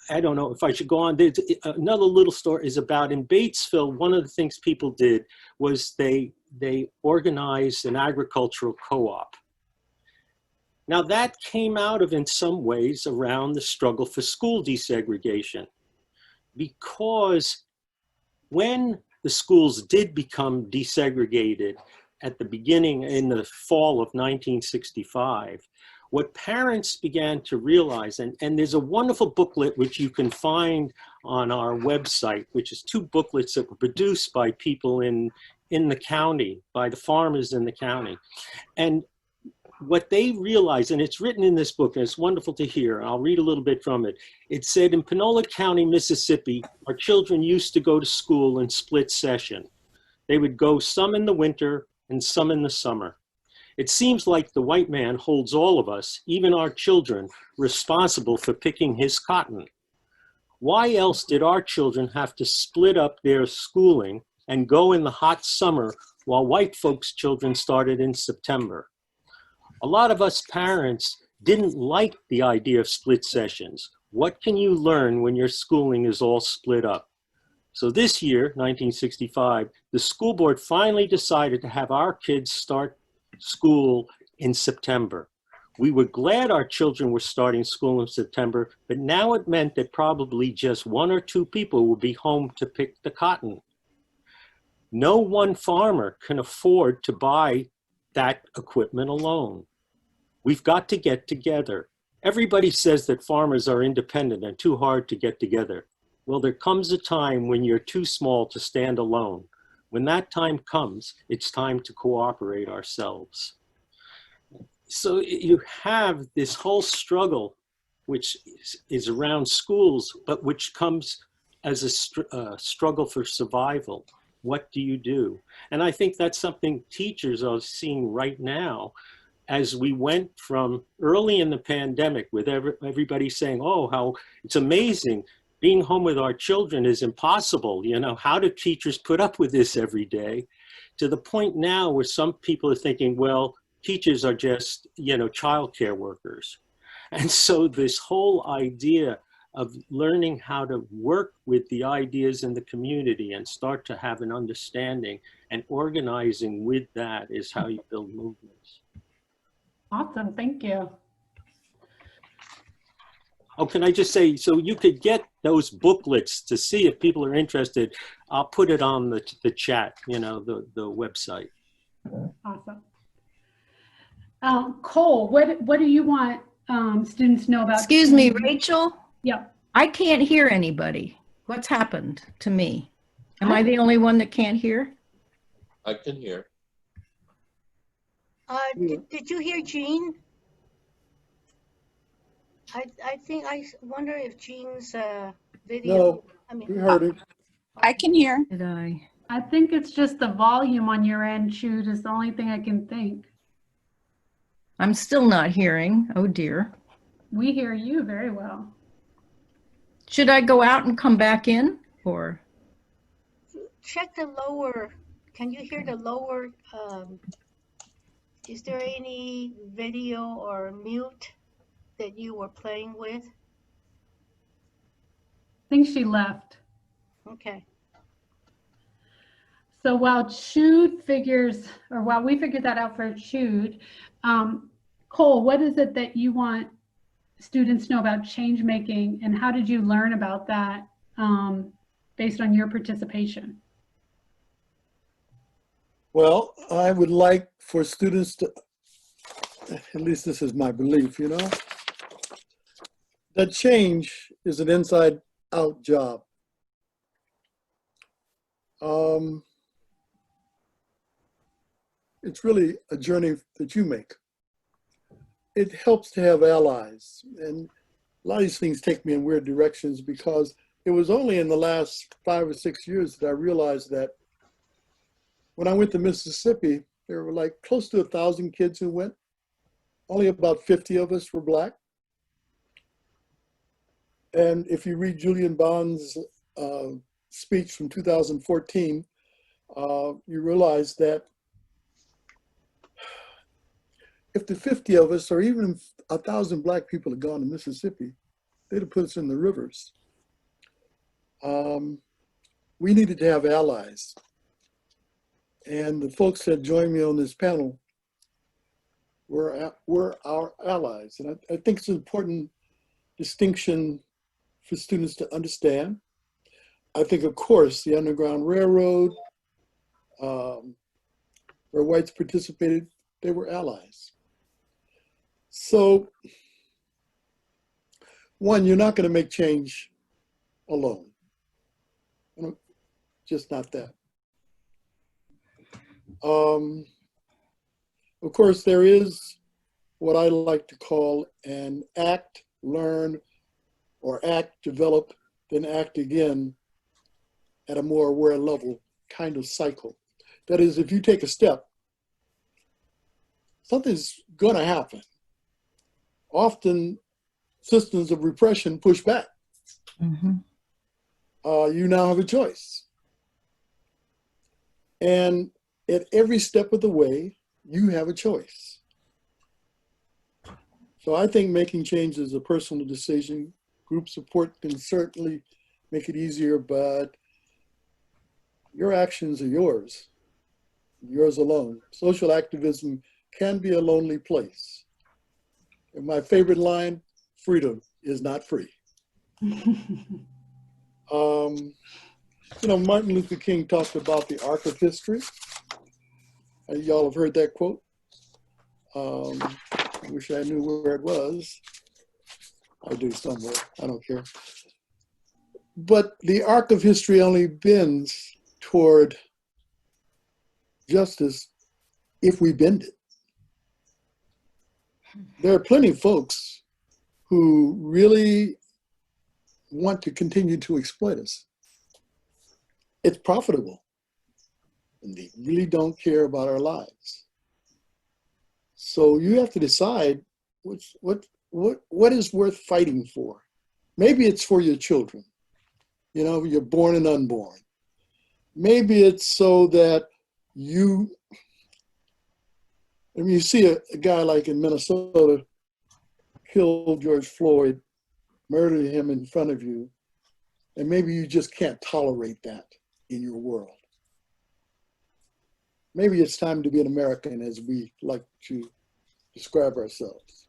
[SPEAKER 5] I don't know if I should go on. Another little story is about in Batesville, one of the things people did was they organized an agricultural co-op. Now that came out of, in some ways, around the struggle for school desegregation. Because when the schools did become desegregated at the beginning, in the fall of 1965, what parents began to realize, and there's a wonderful booklet which you can find on our website, which is 2 booklets that were produced by people in the county, by the farmers in the county. And what they realized, and it's written in this book, and it's wonderful to hear, I'll read a little bit from it. It said, in Panola County, Mississippi, our children used to go to school in split session. They would go some in the winter and some in the summer. It seems like the white man holds all of us, even our children, responsible for picking his cotton. Why else did our children have to split up their schooling and go in the hot summer while white folks' children started in September? A lot of us parents didn't like the idea of split sessions. What can you learn when your schooling is all split up? So this year, 1965, the school board finally decided to have our kids start school in September. We were glad our children were starting school in September, but now it meant that probably just 1 or 2 people would be home to pick the cotton. No one farmer can afford to buy that equipment alone. We've got to get together. Everybody says that farmers are independent and too hard to get together. Well, there comes a time when you're too small to stand alone. When that time comes, it's time to cooperate ourselves. So you have this whole struggle, which is around schools, but which comes as a struggle for survival. What do you do? And I think that's something teachers are seeing right now, as we went from early in the pandemic with everybody saying, oh, how it's amazing. Being home with our children is impossible. You know, how do teachers put up with this every day? To the point now where some people are thinking, well, teachers are just, you know, childcare workers. And so this whole idea of learning how to work with the ideas in the community and start to have an understanding and organizing with that is how you build movements.
[SPEAKER 1] Awesome, thank you.
[SPEAKER 5] Oh, can I just say, so you could get those booklets to see if people are interested. I'll put it on the chat, you know, the website.
[SPEAKER 1] Awesome. Cole, what do you want students to know about?
[SPEAKER 6] Excuse me, Rachel?
[SPEAKER 1] Yep.
[SPEAKER 6] I can't hear anybody. What's happened to me? Am I the only one that can't hear?
[SPEAKER 2] I can hear.
[SPEAKER 4] Did you hear Jean? I wonder if Jean's video.
[SPEAKER 7] No,
[SPEAKER 4] I mean,
[SPEAKER 7] we heard it.
[SPEAKER 8] I can hear.
[SPEAKER 6] Did I?
[SPEAKER 1] I think it's just the volume on your end, Chute, is the only thing I can think.
[SPEAKER 6] I'm still not hearing. Oh dear.
[SPEAKER 1] We hear you very well.
[SPEAKER 6] Should I go out and come back in or?
[SPEAKER 4] check the lower. Can you hear the lower? Is there any video or mute that you were playing with?
[SPEAKER 1] I think she left.
[SPEAKER 4] Okay.
[SPEAKER 1] So while Chute figures, or while we figured that out for Chute, Cole, what is it that you want students to know about change making, and how did you learn about that based on your participation?
[SPEAKER 7] Well, I would like for students to, at least this is my belief, you know, that change is an inside out job. It's really a journey that you make. It helps to have allies, and a lot of these things take me in weird directions, because it was only in the last 5 or 6 years that I realized that when I went to Mississippi, there were like close to 1,000 kids who went. Only about 50 of us were Black. And if you read Julian Bond's speech from 2014, you realize that if the 50 of us, or even 1,000 Black people had gone to Mississippi, they'd have put us in the rivers. We needed to have allies. And the folks that joined me on this panel were our allies. And I think it's an important distinction for students to understand. I think, of course, the Underground Railroad, where whites participated, they were allies. So, one, you're not going to make change alone. Just not that. Of course, there is what I like to call an act, learn, or act, develop, then act again at a more aware level kind of cycle. That is, if you take a step, something's going to happen. Often, systems of repression push back.
[SPEAKER 6] Mm-hmm.
[SPEAKER 7] You now have a choice. And at every step of the way, you have a choice. So I think making change is a personal decision. Group support can certainly make it easier, but your actions are yours alone. Social activism can be a lonely place. And my favorite line, freedom is not free. Martin Luther King talked about the arc of history. Y'all have heard that quote. I wish I knew where it was. I do somewhere, I don't care. But the arc of history only bends toward justice if we bend it. There are plenty of folks who really want to continue to exploit us. It's profitable, and they really don't care about our lives. So you have to decide what is worth fighting for. Maybe it's for your children. You're born and unborn. Maybe it's so that you see a guy like in Minnesota kill George Floyd, murder him in front of you, and maybe you just can't tolerate that in your world. Maybe it's time to be an American, as we like to describe ourselves.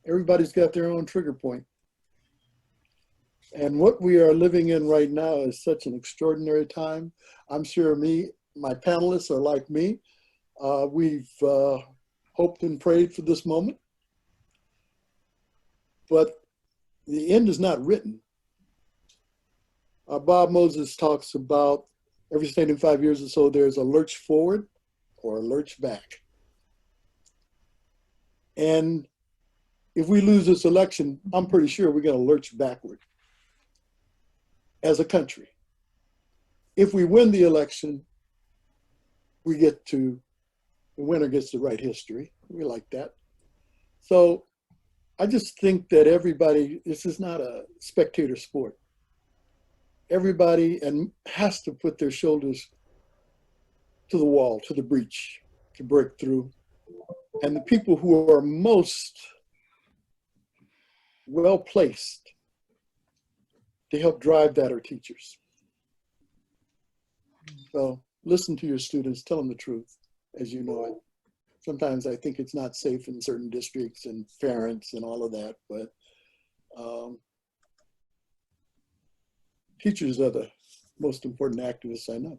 [SPEAKER 7] Everybody's got their own trigger point. And what we are living in right now is such an extraordinary time. I'm sure my panelists are like me. We've hoped and prayed for this moment. But the end is not written. Bob Moses talks about every state in 5 years or so, there's a lurch forward or a lurch back. And if we lose this election, I'm pretty sure we're going to lurch backward as a country. If we win the election, the winner gets to write history. We like that. So I just think that this is not a spectator sport. Everybody has to put their shoulders to the wall, to the breach, to break through. And the people who are most well-placed to help drive that are teachers. So listen to your students, tell them the truth as you know it. Sometimes I think it's not safe in certain districts and parents and all of that, but teachers are the most important activists I know.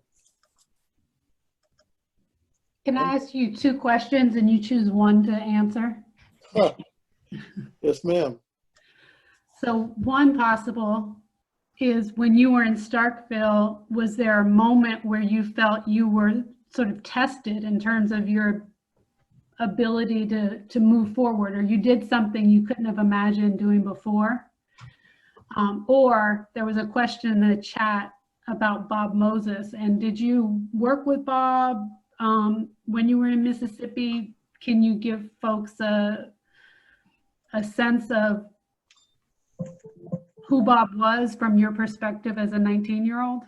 [SPEAKER 1] Can I ask you 2 questions and you choose one to answer?
[SPEAKER 7] Yes, ma'am.
[SPEAKER 1] So one possible is, when you were in Starkville, was there a moment where you felt you were sort of tested in terms of your ability to move forward, or you did something you couldn't have imagined doing before? Or there was a question in the chat about Bob Moses, and did you work with Bob when you were in Mississippi? Can you give folks a sense of who Bob was from your perspective as a 19-year-old?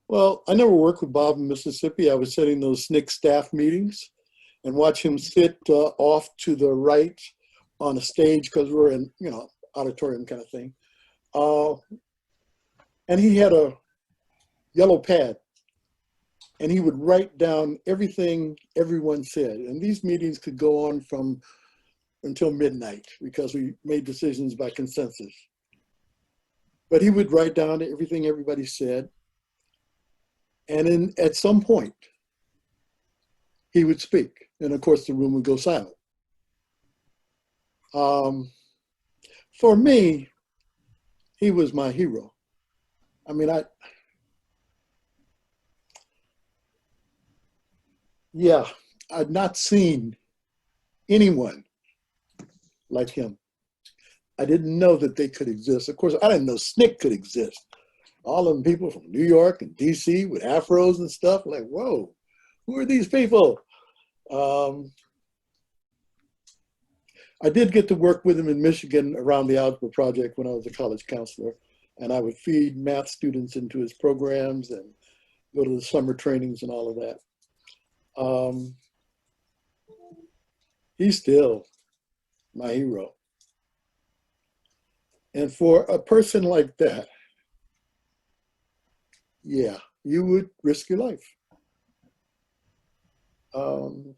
[SPEAKER 7] Well, I never worked with Bob in Mississippi. I was sitting those SNCC staff meetings and watch him sit off to the right on a stage, because we're in, auditorium kind of thing. And he had a yellow pad, and he would write down everything everyone said. And these meetings could go on until midnight, because we made decisions by consensus. But he would write down everything everybody said. And at some point, he would speak. And of course, the room would go silent. For me, he was my hero. I mean, I'd not seen anyone like him. I didn't know that they could exist. Of course, I didn't know SNCC could exist. All of them people from New York and DC with afros and stuff, like, whoa, who are these people? I did get to work with him in Michigan around the Algebra Project when I was a college counselor, and I would feed math students into his programs and go to the summer trainings and all of that. He's still my hero. And for a person like that, yeah, you would risk your life. In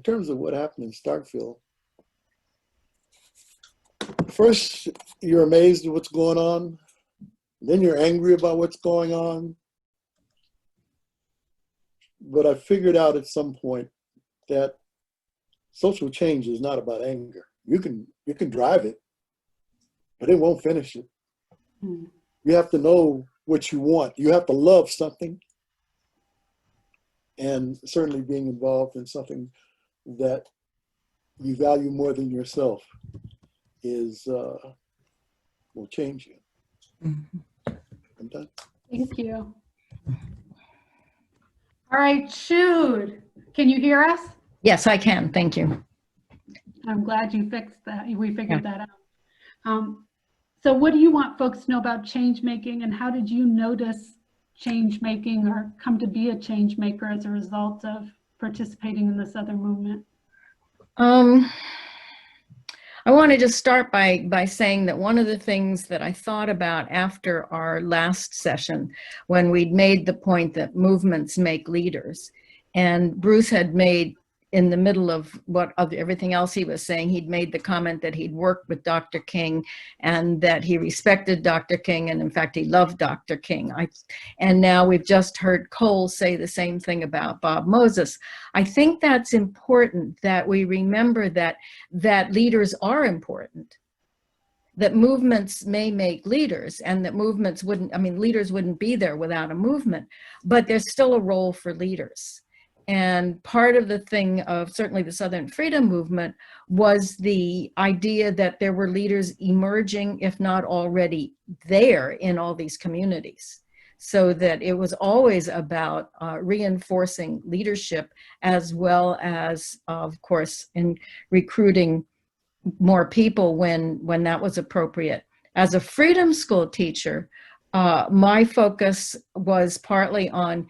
[SPEAKER 7] terms of what happened in Starkville, first you're amazed at what's going on, then you're angry about what's going on. But I figured out at some point that social change is not about anger. You can drive it, but it won't finish it.
[SPEAKER 1] Mm.
[SPEAKER 7] You have to know what you want. You have to love something. And certainly being involved in something that you value more than yourself will change you.
[SPEAKER 6] Mhm.
[SPEAKER 7] I'm done.
[SPEAKER 1] Thank you. All right, Jude, can you hear us?
[SPEAKER 6] Yes, I can. Thank you.
[SPEAKER 1] I'm glad you fixed that. We figured that out. So what do you want folks to know about change making, and how did you notice change making or come to be a change maker as a result of participating in the Southern movement?
[SPEAKER 6] I want to just start by saying that one of the things that I thought about after our last session, when we'd made the point that movements make leaders, and Bruce had made, in the middle of everything else he was saying, he'd made the comment that he'd worked with Dr. King and that he respected Dr. King, and in fact he loved Dr. King. And now we've just heard Cole say the same thing about Bob Moses. I think that's important, that we remember that leaders are important, that movements may make leaders, and that movements leaders wouldn't be there without a movement, but there's still a role for leaders. And part of the thing of certainly the Southern Freedom Movement was the idea that there were leaders emerging, if not already there, in all these communities. So that it was always about reinforcing leadership, as well as, of course, in recruiting more people when that was appropriate. As a freedom school teacher, my focus was partly on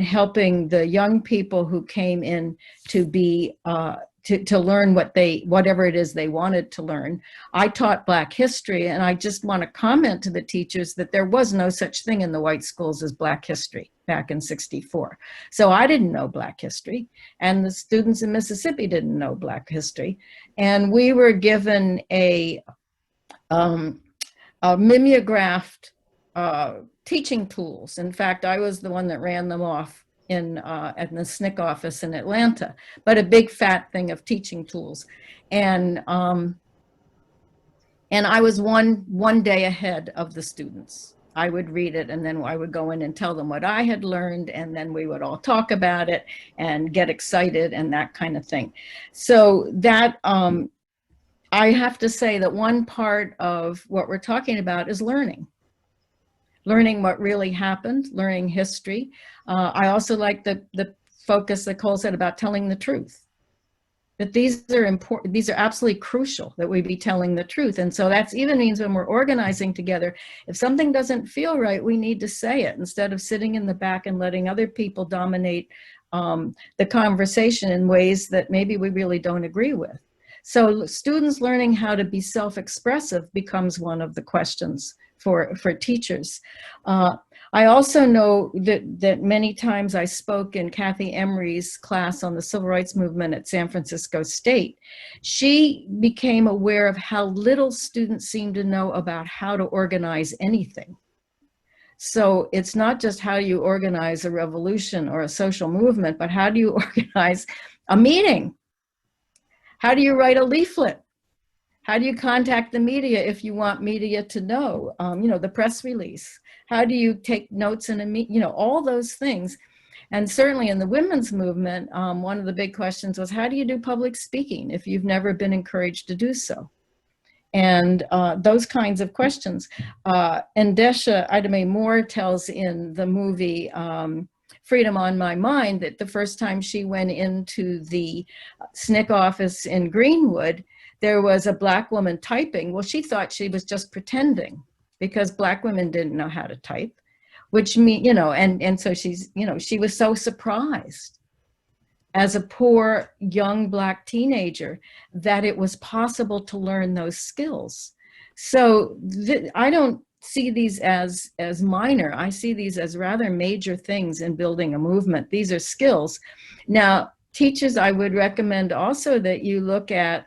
[SPEAKER 6] helping the young people who came in to be to learn whatever it is they wanted to learn. I taught Black history, and I just want to comment to the teachers that there was no such thing in the white schools as Black history back in '64. So I didn't know Black history, and the students in Mississippi didn't know Black history, and we were given a mimeographed teaching tools. In fact, I was the one that ran them off at the SNCC office in Atlanta, but a big fat thing of teaching tools. And I was one day ahead of the students. I would read it, and then I would go in and tell them what I had learned, and then we would all talk about it and get excited and that kind of thing. So that, I have to say that one part of what we're talking about is learning what really happened, learning history. I also like the focus that Cole said about telling the truth. That these are important, these are absolutely crucial that we be telling the truth. And so that's even means when we're organizing together, if something doesn't feel right, we need to say it instead of sitting in the back and letting other people dominate the conversation in ways that maybe we really don't agree with. So students learning how to be self-expressive becomes one of the questions for teachers. I also know that many times I spoke in Kathy Emery's class on the Civil Rights Movement at San Francisco State. She became aware of how little students seem to know about how to organize anything. So it's not just how you organize a revolution or a social movement, but how do you organize A meeting. How do you write a leaflet? How do you contact the media if you want media to know? The press release. How do you take notes in a meeting? All those things. And certainly in the women's movement, one of the big questions was, how do you do public speaking if you've never been encouraged to do so? And those kinds of questions. Ndesha Ideme-Moore tells in the movie Freedom on My Mind that the first time she went into the SNCC office in Greenwood, there was a Black woman typing. Well, she thought she was just pretending because Black women didn't know how to type, which mean, and so she's, she was so surprised as a poor young Black teenager that it was possible to learn those skills. So I don't see these as minor. I see these as rather major things in building a movement. These are skills. Now, teachers, I would recommend also that you look at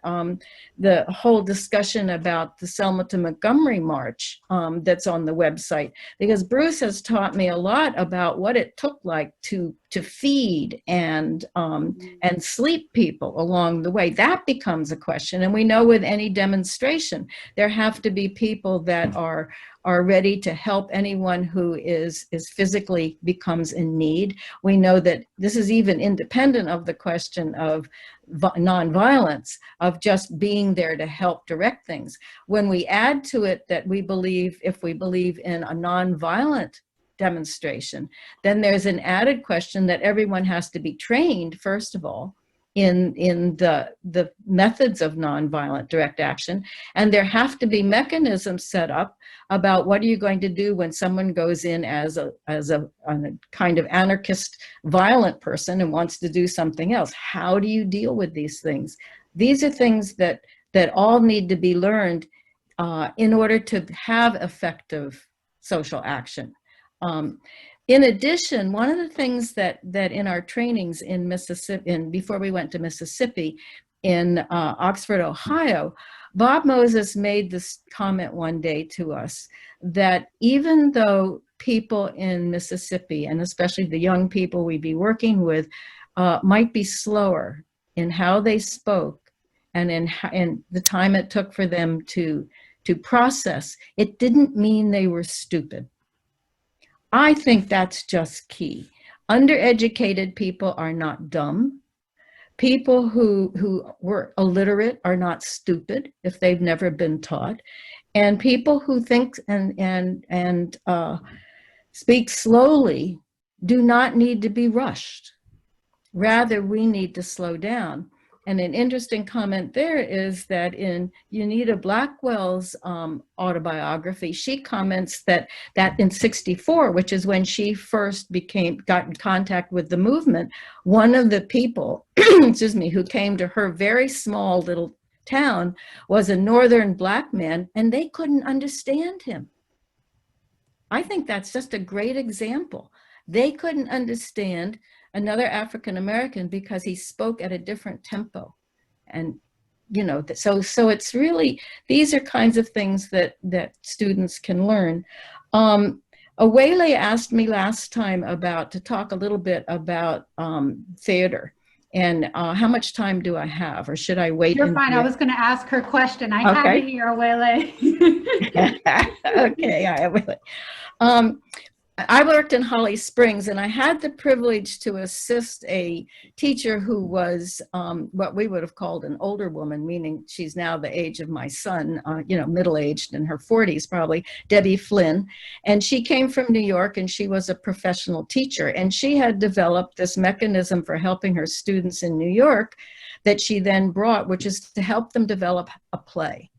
[SPEAKER 6] the whole discussion about the Selma to Montgomery March that's on the website, because Bruce has taught me a lot about what it took like to feed and sleep people along the way. That becomes a question. And we know with any demonstration, there have to be people that are ready to help anyone who is physically becomes in need. We know that this is even independent of the question of nonviolence, of just being there to help direct things. When we add to it that we believe, if we believe in a nonviolent demonstration, then there's an added question that everyone has to be trained, first of all, in the methods of nonviolent direct action. And there have to be mechanisms set up about what are you going to do when someone goes in as a kind of anarchist, violent person and wants to do something else. How do you deal with these things? These are things that all need to be learned in order to have effective social action. In addition, one of the things that in our trainings in Mississippi, before we went to Mississippi, in Oxford, Ohio, Bob Moses made this comment one day to us that even though people in Mississippi, and especially the young people we'd be working with, might be slower in how they spoke and in the time it took for them to process, it didn't mean they were stupid. I think that's just key. Undereducated people are not dumb. People who were illiterate are not stupid if they've never been taught. And people who think and speak slowly do not need to be rushed. Rather, we need to slow down. And an interesting comment there is that in Unita Blackwell's autobiography, she comments that in '64, which is when she first got in contact with the movement, one of the people, excuse me, who came to her very small little town was a Northern Black man, and they couldn't understand him. I think that's just a great example. They couldn't understand another African American because he spoke at a different tempo. And, so it's really, these are kinds of things that students can learn. Awele asked me last time to talk a little bit about theater. And how much time do I have, or should I wait?
[SPEAKER 1] You're fine. I was going to ask her question. I have it here, Awele.
[SPEAKER 6] Okay, I will. I worked in Holly Springs, and I had the privilege to assist a teacher who was what we would have called an older woman, meaning she's now the age of my son, middle-aged, in her 40s probably, Debbie Flynn. And she came from New York, and she was a professional teacher. And she had developed this mechanism for helping her students in New York that she then brought, which is to help them develop a play.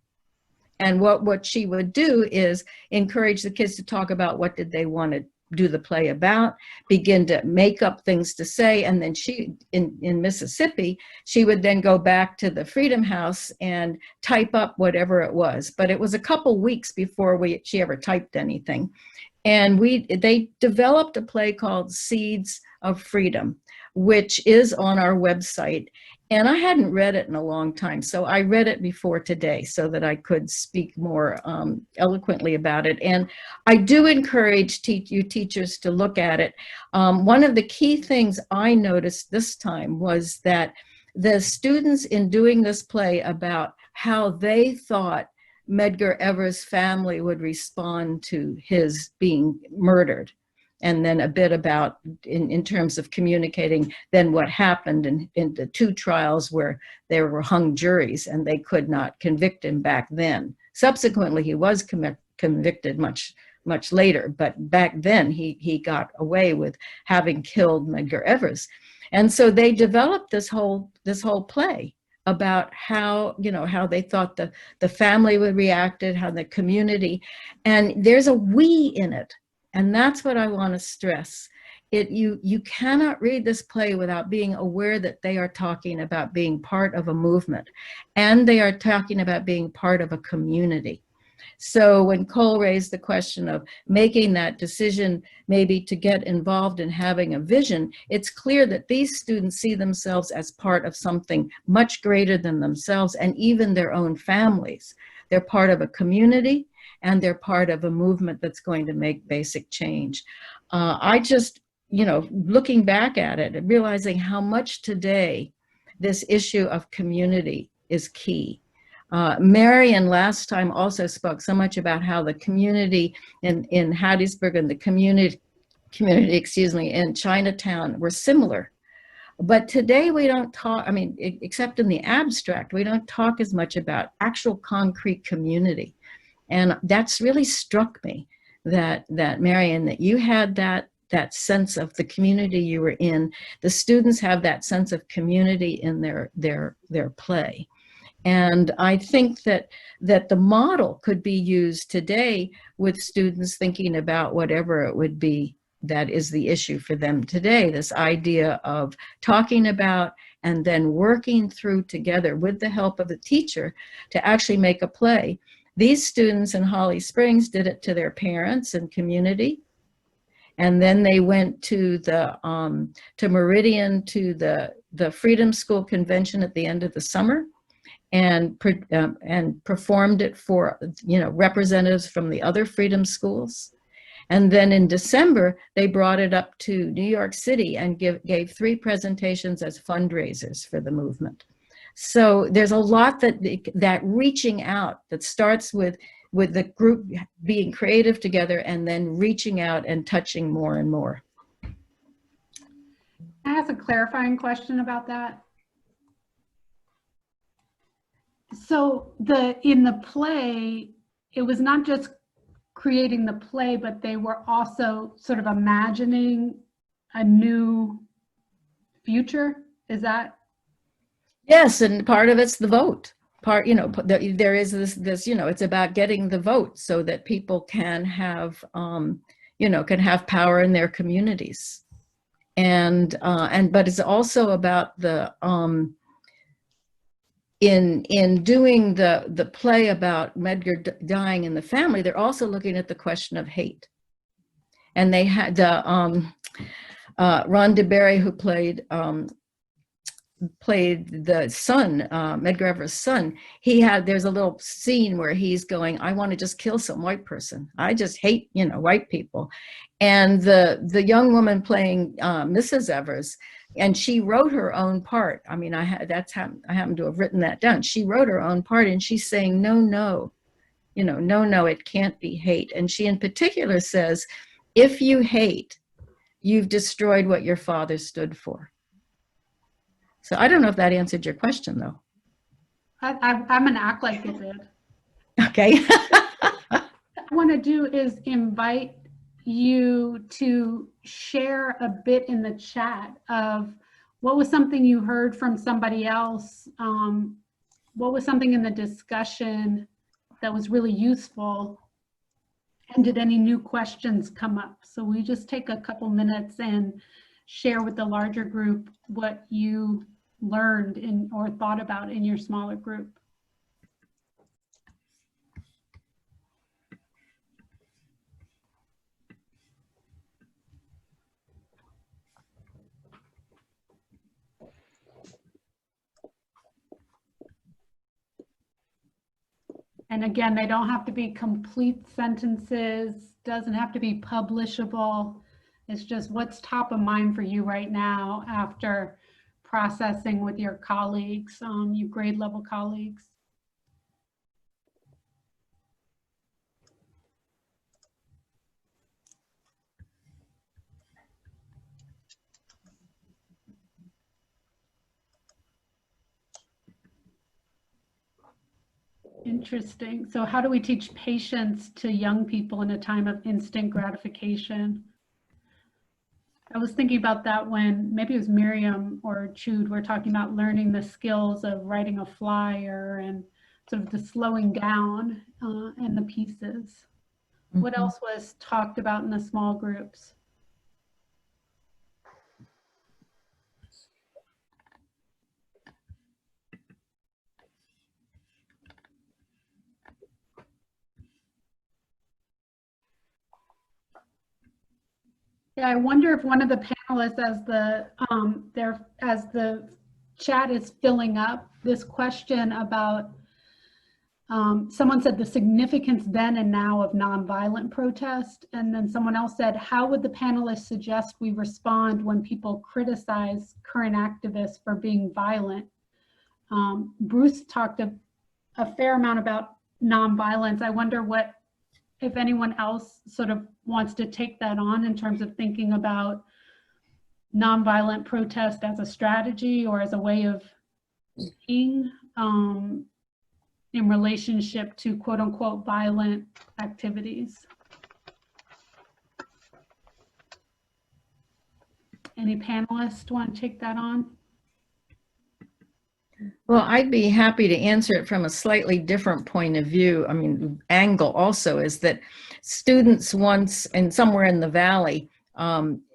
[SPEAKER 6] And what she would do is encourage the kids to talk about what did they want to do the play about, begin to make up things to say, and then she, in Mississippi, she would then go back to the Freedom House and type up whatever it was. But it was a couple weeks before she ever typed anything. And they developed a play called Seeds of Freedom, which is on our website. And I hadn't read it in a long time, so I read it before today so that I could speak more eloquently about it. And I do encourage you teachers to look at it. One of the key things I noticed this time was that the students in doing this play about how they thought Medgar Evers' family would respond to his being murdered. And then a bit about, in terms of communicating, then what happened in the 2 trials where there were hung juries and they could not convict him back then. Subsequently, he was convicted much later, but back then he got away with having killed Medgar Evers. And so they developed this whole play about how, how they thought the family would react, how the community, and there's a we in it. And that's what I want to stress. You cannot read this play without being aware that they are talking about being part of a movement, and they are talking about being part of a community. So when Cole raised the question of making that decision, maybe to get involved in having a vision, it's clear that these students see themselves as part of something much greater than themselves and even their own families. They're part of a community, and they're part of a movement that's going to make basic change. I just, looking back at it and realizing how much today this issue of community is key. Marion last time also spoke so much about how the community in Hattiesburg and the community, in Chinatown were similar. But today we don't talk, except in the abstract, we don't talk as much about actual concrete community. And that's really struck me that Marion, that you had that sense of the community you were in. The students have that sense of community in their play. And I think that the model could be used today with students thinking about whatever it would be that is the issue for them today, this idea of talking about and then working through together with the help of a teacher to actually make a play. These students in Holly Springs did it to their parents and community. And then they went to Meridian, to the Freedom School Convention at the end of the summer, and performed it for representatives from the other freedom schools. And then in December, they brought it up to New York City and gave 3 presentations as fundraisers for the movement. So there's a lot that reaching out, that starts with the group being creative together and then reaching out and touching more and more.
[SPEAKER 1] I have a clarifying question about that. So in the play, it was not just creating the play, but they were also sort of imagining a new future. Is that?
[SPEAKER 6] Yes, and part of it's the vote. There is this, it's about getting the vote so that people can have, can have power in their communities. But it's also about the, in doing the play about Medgar dying in the family, they're also looking at the question of hate. And they had Ron DeBerry, who played the son, Medgar Evers' son. There's a little scene where he's going, I want to just kill some white person. I just hate, white people. And the young woman playing Mrs. Evers, and she wrote her own part. I happen to have written that down. She wrote her own part, and she's saying, no, it can't be hate. And she in particular says, if you hate, you've destroyed what your father stood for. So I don't know if that answered your question, though.
[SPEAKER 1] I'm going to act like it did.
[SPEAKER 6] Okay.
[SPEAKER 1] What I want to do is invite you to share a bit in the chat of what was something you heard from somebody else, what was something in the discussion that was really useful, and did any new questions come up? So we just take a couple minutes and share with the larger group what you learned or thought about in your smaller group. And again, they don't have to be complete sentences, doesn't have to be publishable. It's just what's top of mind for you right now after processing with your colleagues, your grade level colleagues? Interesting. So how do we teach patience to young people in a time of instant gratification? I was thinking about that when maybe it was Miriam or Jude were talking about learning the skills of writing a flyer and sort of the slowing down and the pieces. What else was talked about in the small groups? Yeah, I wonder if one of the panelists, as the chat is filling up, this question about someone said the significance then and now of nonviolent protest, and then someone else said, how would the panelists suggest we respond when people criticize current activists for being violent? Bruce talked a fair amount about nonviolence. I wonder what, if anyone else sort of wants to take that on in terms of thinking about nonviolent protest as a strategy or as a way of being in relationship to quote unquote violent activities. Any panelists want to take that on?
[SPEAKER 6] Well, I'd be happy to answer it from a slightly different point of view. I mean, angle also is that students once, and somewhere in the Valley,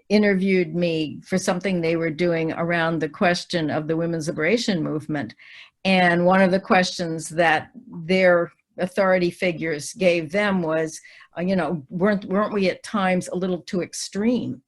[SPEAKER 6] interviewed me for something they were doing around the question of the women's liberation movement. And one of the questions that their authority figures gave them was, you know, weren't we at times a little too extreme?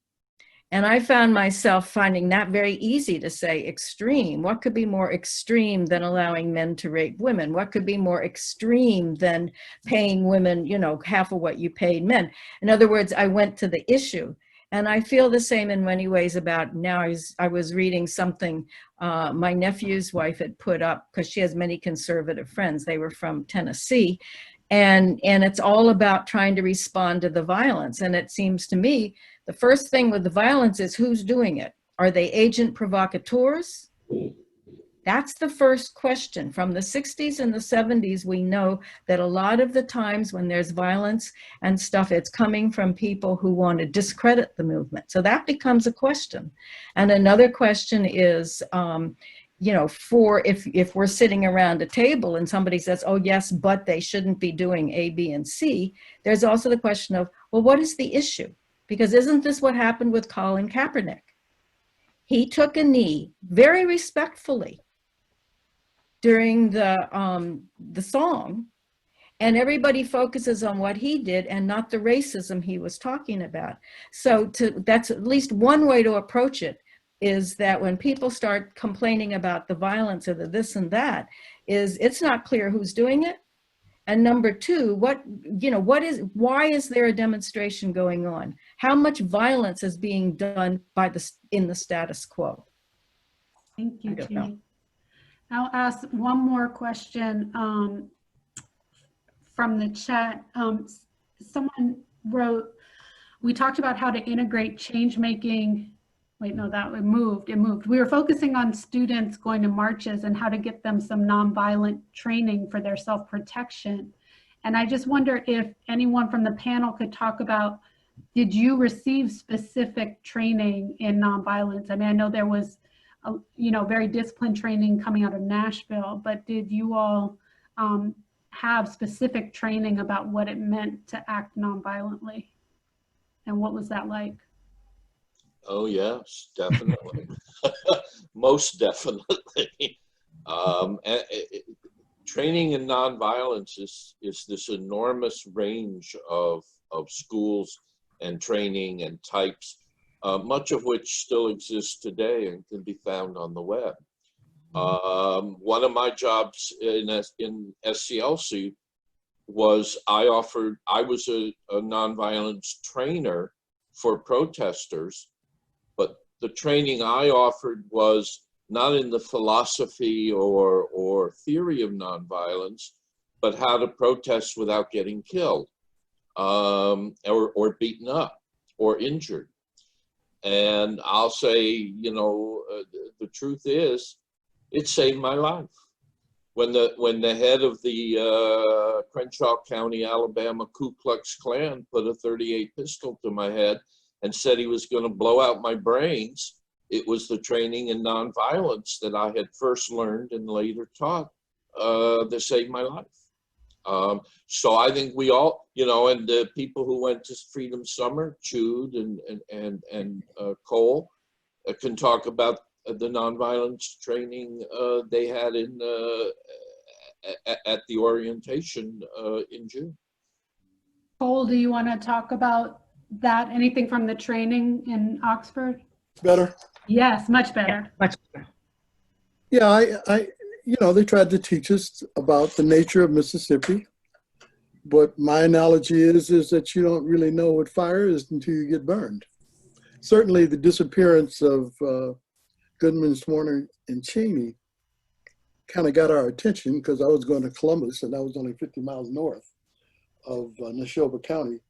[SPEAKER 6] And I found myself finding that very easy to say extreme. What could be more extreme than allowing men to rape women? What could be more extreme than paying women, you know, half of what you paid men? In other words, I went to the issue. And I feel the same in many ways about now. I was reading something my nephew's wife had put up, because she has many conservative friends. They were from Tennessee. And it's all about trying to respond to the violence. And it seems to me, the first thing with the violence is who's doing it. Are they agent provocateurs? That's the first question. From the 60s and the 70s, we know that a lot of the times when there's violence and stuff, it's coming from people who want to discredit the movement. So that becomes a question. And another question is, you know, if we're sitting around a table and somebody says, oh yes, but they shouldn't be doing A, B, and C, there's also the question of, well, what is the issue? Because isn't this what happened with Colin Kaepernick? He took a knee very respectfully during the song, and everybody focuses on what he did and not the racism he was talking about. So that's at least one way to approach it, is that when people start complaining about the violence or the this and that, is it's not clear who's doing it. And number two, why is there a demonstration going on? How much violence is being done in the status quo?
[SPEAKER 1] Thank you, Jean. I'll ask one more question from the chat. Someone wrote, we talked about how to integrate change making. Wait, no, it moved. We were focusing on students going to marches and how to get them some nonviolent training for their self-protection. And I just wonder if anyone from the panel could talk about, did you receive specific training in nonviolence? I mean, I know there was, very disciplined training coming out of Nashville, but did you all have specific training about what it meant to act nonviolently? And what was that like?
[SPEAKER 2] Oh, yes, definitely. Most definitely. Training in nonviolence is this enormous range of schools and training and types, much of which still exists today and can be found on the web. One of my jobs in SCLC was I was a nonviolence trainer for protesters. But the training I offered was not in the philosophy or theory of nonviolence, but how to protest without getting killed, or beaten up or injured. And I'll say, you know, the truth is, it saved my life. When the head of the Crenshaw County, Alabama Ku Klux Klan put a .38 pistol to my head and said he was going to blow out my brains, it was the training in nonviolence that I had first learned and later taught that saved my life. So I think we all, you know, and the people who went to Freedom Summer, Jude and Cole, can talk about the nonviolence training they had in at the orientation in June.
[SPEAKER 1] Cole, do you want to talk about that? Anything from the training in Oxford?
[SPEAKER 7] Better?
[SPEAKER 1] Yes, much better.
[SPEAKER 6] Much better.
[SPEAKER 7] Yeah, you know, they tried to teach us about the nature of Mississippi, but my analogy is that you don't really know what fire is until you get burned. Certainly the disappearance of Goodman, Swarner, and Cheney kind of got our attention because I was going to Columbus and I was only 50 miles north of Neshoba County.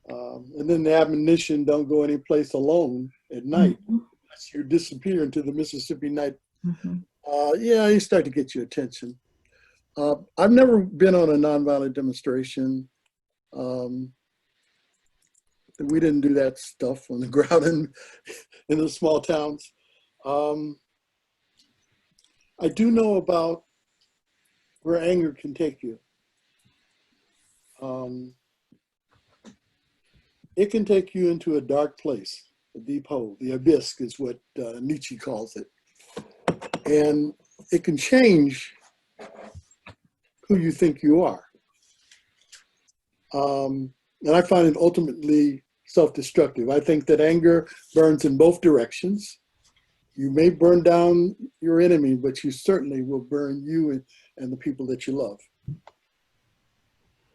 [SPEAKER 7] And then the admonition, don't go any place alone at night. You disappear into the Mississippi night. Yeah, you start to get your attention. I've never been on a nonviolent demonstration. We didn't do that stuff on the ground in the small towns. I do know about where anger can take you. It can take you into a dark place, a deep hole. The abyss is what Nietzsche calls it. And it can change who you think you are. And I find it ultimately self-destructive. I think that anger burns in both directions. You may burn down your enemy, but you certainly will burn you and the people that you love.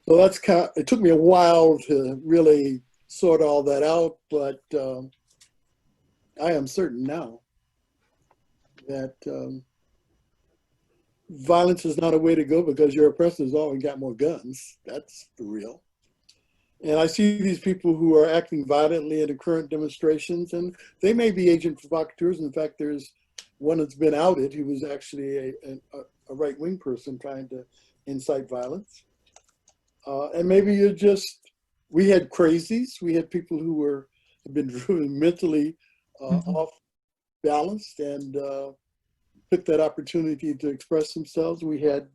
[SPEAKER 7] So that's kind of, it took me a while to really sort all that out, but I am certain now that violence is not a way to go because your oppressor's always got more guns. That's for real. And I see these people who are acting violently in the current demonstrations, and they may be agent provocateurs. In fact, there's one that's been outed. He was actually a right-wing person trying to incite violence. And maybe you're just, we had crazies. We had people who have been driven mentally off balanced and took that opportunity to express themselves. We had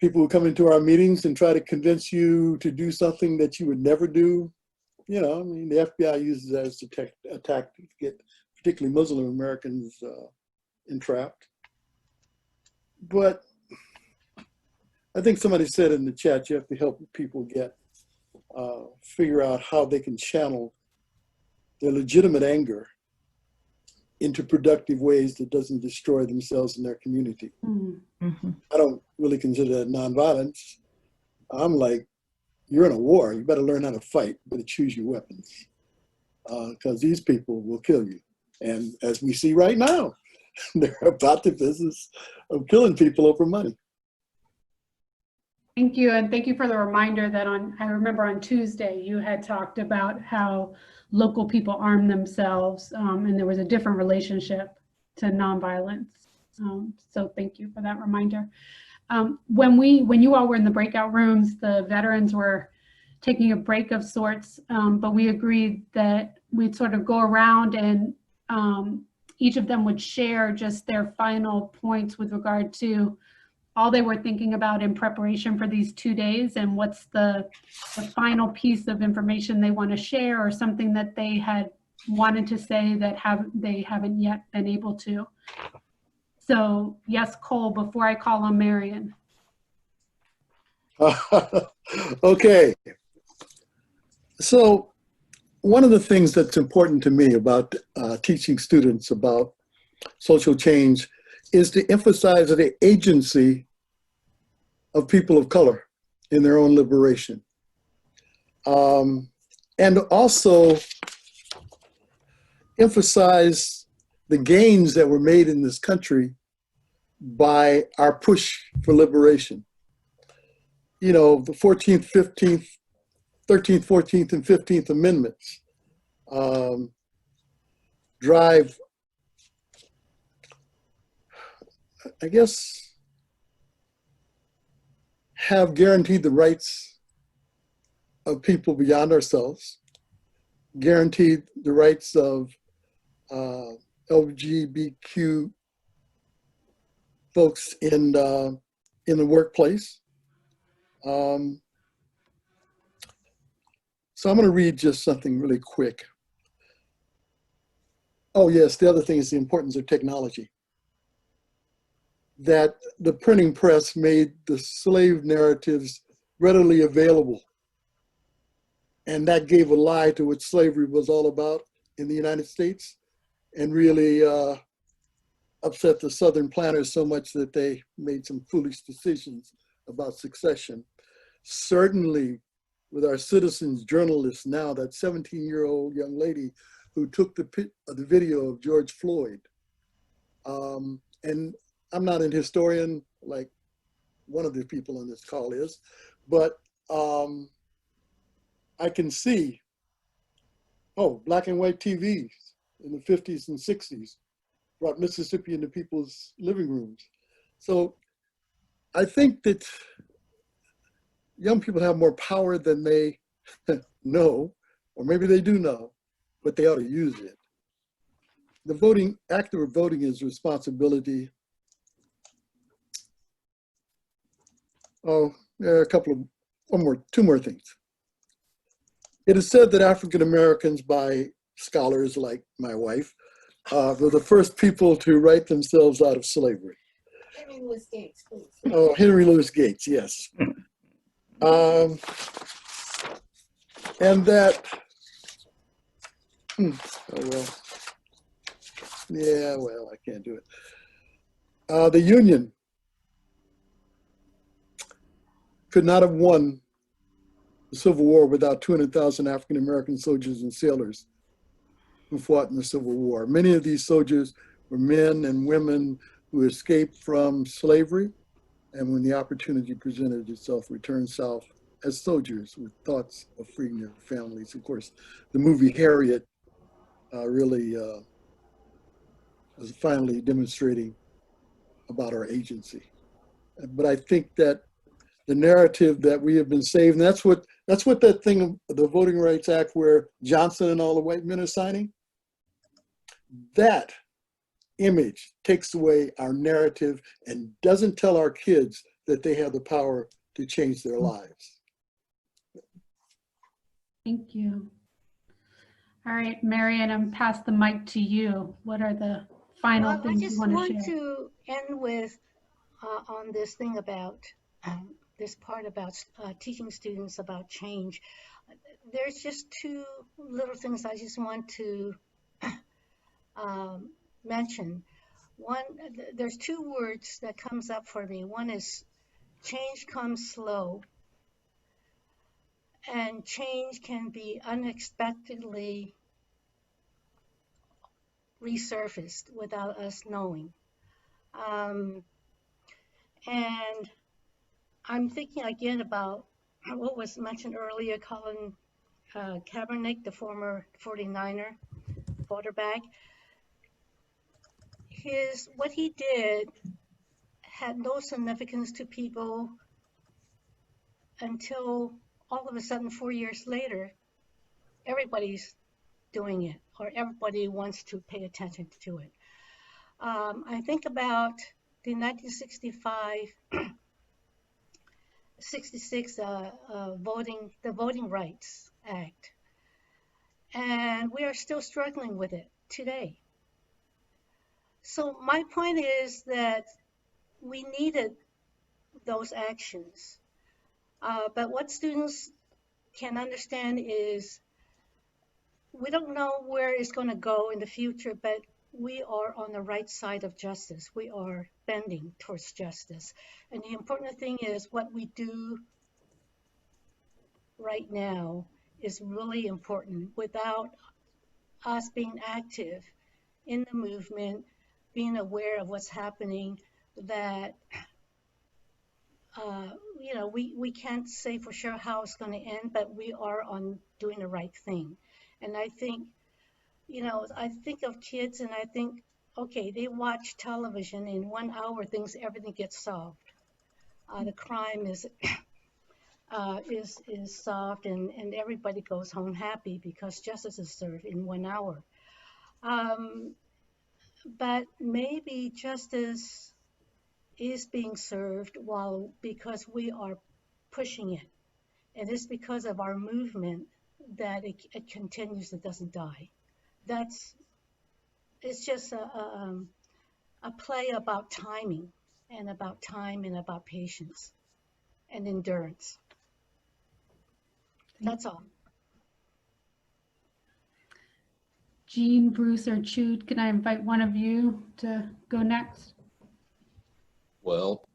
[SPEAKER 7] people who come into our meetings and try to convince you to do something that you would never do. You know, I mean, the FBI uses that as a tactic to get particularly Muslim Americans entrapped. But I think somebody said in the chat, you have to help people figure out how they can channel their legitimate anger into productive ways that doesn't destroy themselves and their community. I don't really consider that nonviolence. I'm like, you're in a war, you better learn how to fight, you better choose your weapons. Because these people will kill you. And as we see right now, they're about the business of killing people over money.
[SPEAKER 1] Thank you, and thank you for the reminder that I remember on Tuesday you had talked about how local people arm themselves, and there was a different relationship to nonviolence. So thank you for that reminder. When you all were in the breakout rooms, the veterans were taking a break of sorts, but we agreed that we'd sort of go around and each of them would share just their final points with regard to all they were thinking about in preparation for these 2 days, and what's the final piece of information they want to share, or something that they had wanted to say that they haven't yet been able to. So yes, Cole, before I call on Marion.
[SPEAKER 7] Okay. So one of the things that's important to me about teaching students about social change is to emphasize the agency of people of color in their own liberation. And also emphasize the gains that were made in this country by our push for liberation. You know, the 14th, 15th, 13th, 14th, and 15th Amendments drive, I guess, have guaranteed the rights of people beyond ourselves, guaranteed the rights of LGBTQ folks in the workplace. So I'm going to read just something really quick. Oh yes, the other thing is the importance of technology. That the printing press made the slave narratives readily available. And that gave a lie to what slavery was all about in the United States, and really upset the Southern planters so much that they made some foolish decisions about succession. Certainly with our citizens journalists now, that 17-year-old young lady who took the video of George Floyd. And I'm not a historian like one of the people on this call is, but I can see, black and white TVs in the 50s and 60s brought Mississippi into people's living rooms. So I think that young people have more power than they know, or maybe they do know, but they ought to use it. The voting, active voting is responsibility. Oh, there are two more things. It is said that African Americans, by scholars like my wife, were the first people to write themselves out of slavery.
[SPEAKER 3] Henry Louis Gates, please.
[SPEAKER 7] Oh, Henry Louis Gates, yes. And that, I can't do it. The Union could not have won the Civil War without 200,000 African American soldiers and sailors who fought in the Civil War. Many of these soldiers were men and women who escaped from slavery, and when the opportunity presented itself, returned south as soldiers with thoughts of freeing their families. Of course, the movie Harriet really was finally demonstrating about our agency. But I think that the narrative that we have been saved, and that's what that thing, the Voting Rights Act, where Johnson and all the white men are signing, that image takes away our narrative and doesn't tell our kids that they have the power to change their lives.
[SPEAKER 1] Thank you. All right, Marian, I'm pass the mic to you. What are the final things you want to share?
[SPEAKER 4] I just want to end with on this thing about this part about teaching students about change. There's just two little things I just want to mention. One, there's two words that comes up for me. One is change comes slow, and change can be unexpectedly resurfaced without us knowing. And I'm thinking again about what was mentioned earlier, Colin Kaepernick, the former 49er quarterback. What he did had no significance to people until all of a sudden 4 years later, everybody's doing it, or everybody wants to pay attention to it. I think about the 1966 Voting Rights Act, and we are still struggling with it today. So my point is that we needed those actions, but what students can understand is we don't know where it's going to go in the future, but we are on the right side of justice. We are bending towards justice. And the important thing is what we do right now is really important. Without us being active in the movement, being aware of what's happening, that we can't say for sure how it's going to end, but we are on doing the right thing. And I think, I think of kids and I think, okay, they watch television in 1 hour, everything gets solved. The crime is solved, and everybody goes home happy because justice is served in 1 hour. But maybe justice is being served because we are pushing it. And it's because of our movement that it continues, it doesn't die. It's just a play about timing and about time and about patience and endurance. That's all.
[SPEAKER 1] Jean, Bruce, or Jude, can I invite one of you to go next?
[SPEAKER 2] Well,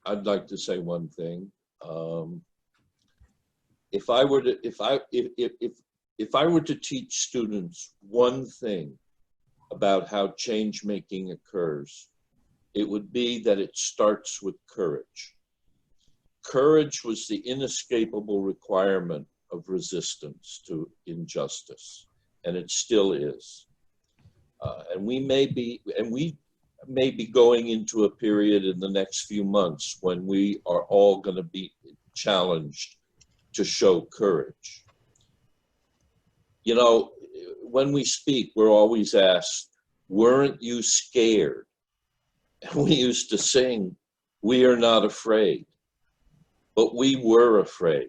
[SPEAKER 2] I'd like to say one thing. If I were to teach students one thing about how change making occurs, it would be that it starts with courage. Courage was the inescapable requirement of resistance to injustice, and it still is. And we may be going into a period in the next few months when we are all going to be challenged to show courage. When we speak, we're always asked, weren't you scared? And we used to sing, we are not afraid. But we were afraid.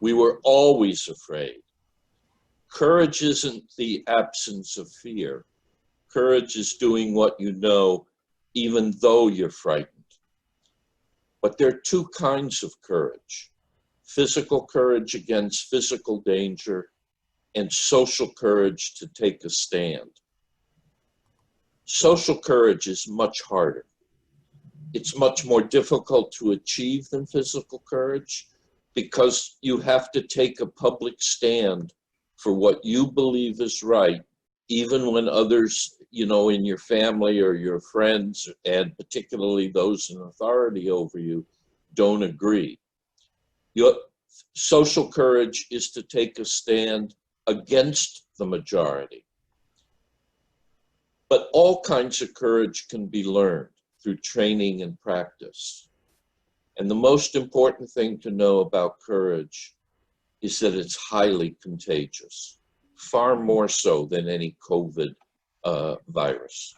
[SPEAKER 2] We were always afraid. Courage isn't the absence of fear. Courage is doing what you know, even though you're frightened. But there are two kinds of courage: physical courage against physical danger, and social courage to take a stand. Social courage is much harder. It's much more difficult to achieve than physical courage because you have to take a public stand for what you believe is right, even when others, in your family or your friends, and particularly those in authority over you, don't agree. Your social courage is to take a stand against the majority. But all kinds of courage can be learned through training and practice. And the most important thing to know about courage is that it's highly contagious, far more so than any COVID virus.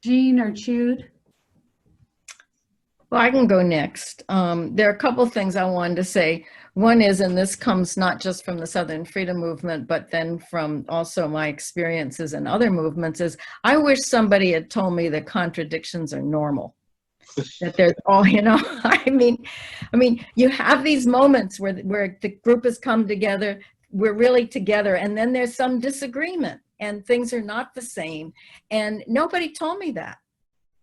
[SPEAKER 1] Jean or Jude?
[SPEAKER 6] Well, I can go next. There are a couple of things I wanted to say. One is, and this comes not just from the Southern Freedom Movement, but then from also my experiences in other movements, is I wish somebody had told me that contradictions are normal. That there's all, I mean, you have these moments where the group has come together, we're really together, and then there's some disagreement and things are not the same. And nobody told me that.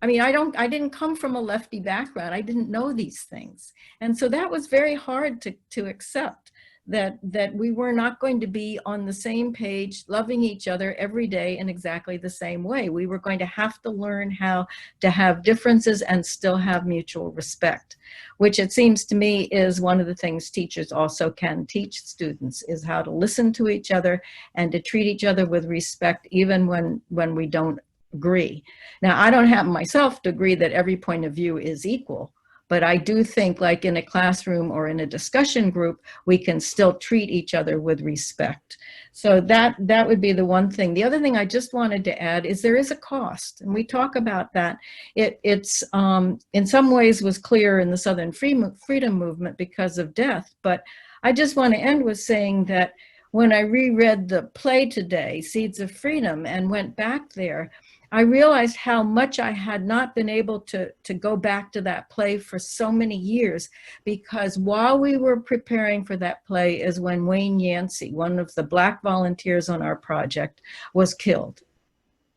[SPEAKER 6] I mean, I didn't come from a lefty background. I didn't know these things. And so that was very hard to accept, that we were not going to be on the same page, loving each other every day in exactly the same way. We were going to have to learn how to have differences and still have mutual respect, which it seems to me is one of the things teachers also can teach students, is how to listen to each other and to treat each other with respect, even when we don't agree. Now, I don't happen myself to agree that every point of view is equal, but I do think, like in a classroom or in a discussion group, we can still treat each other with respect. So that would be the one thing. The other thing I just wanted to add is there is a cost, and we talk about that. It's in some ways was clear in the Southern Freedom Movement because of death, but I just want to end with saying that when I reread the play today, Seeds of Freedom, and went back there, I realized how much I had not been able to go back to that play for so many years, because while we were preparing for that play is when Wayne Yancey, one of the Black volunteers on our project, was killed.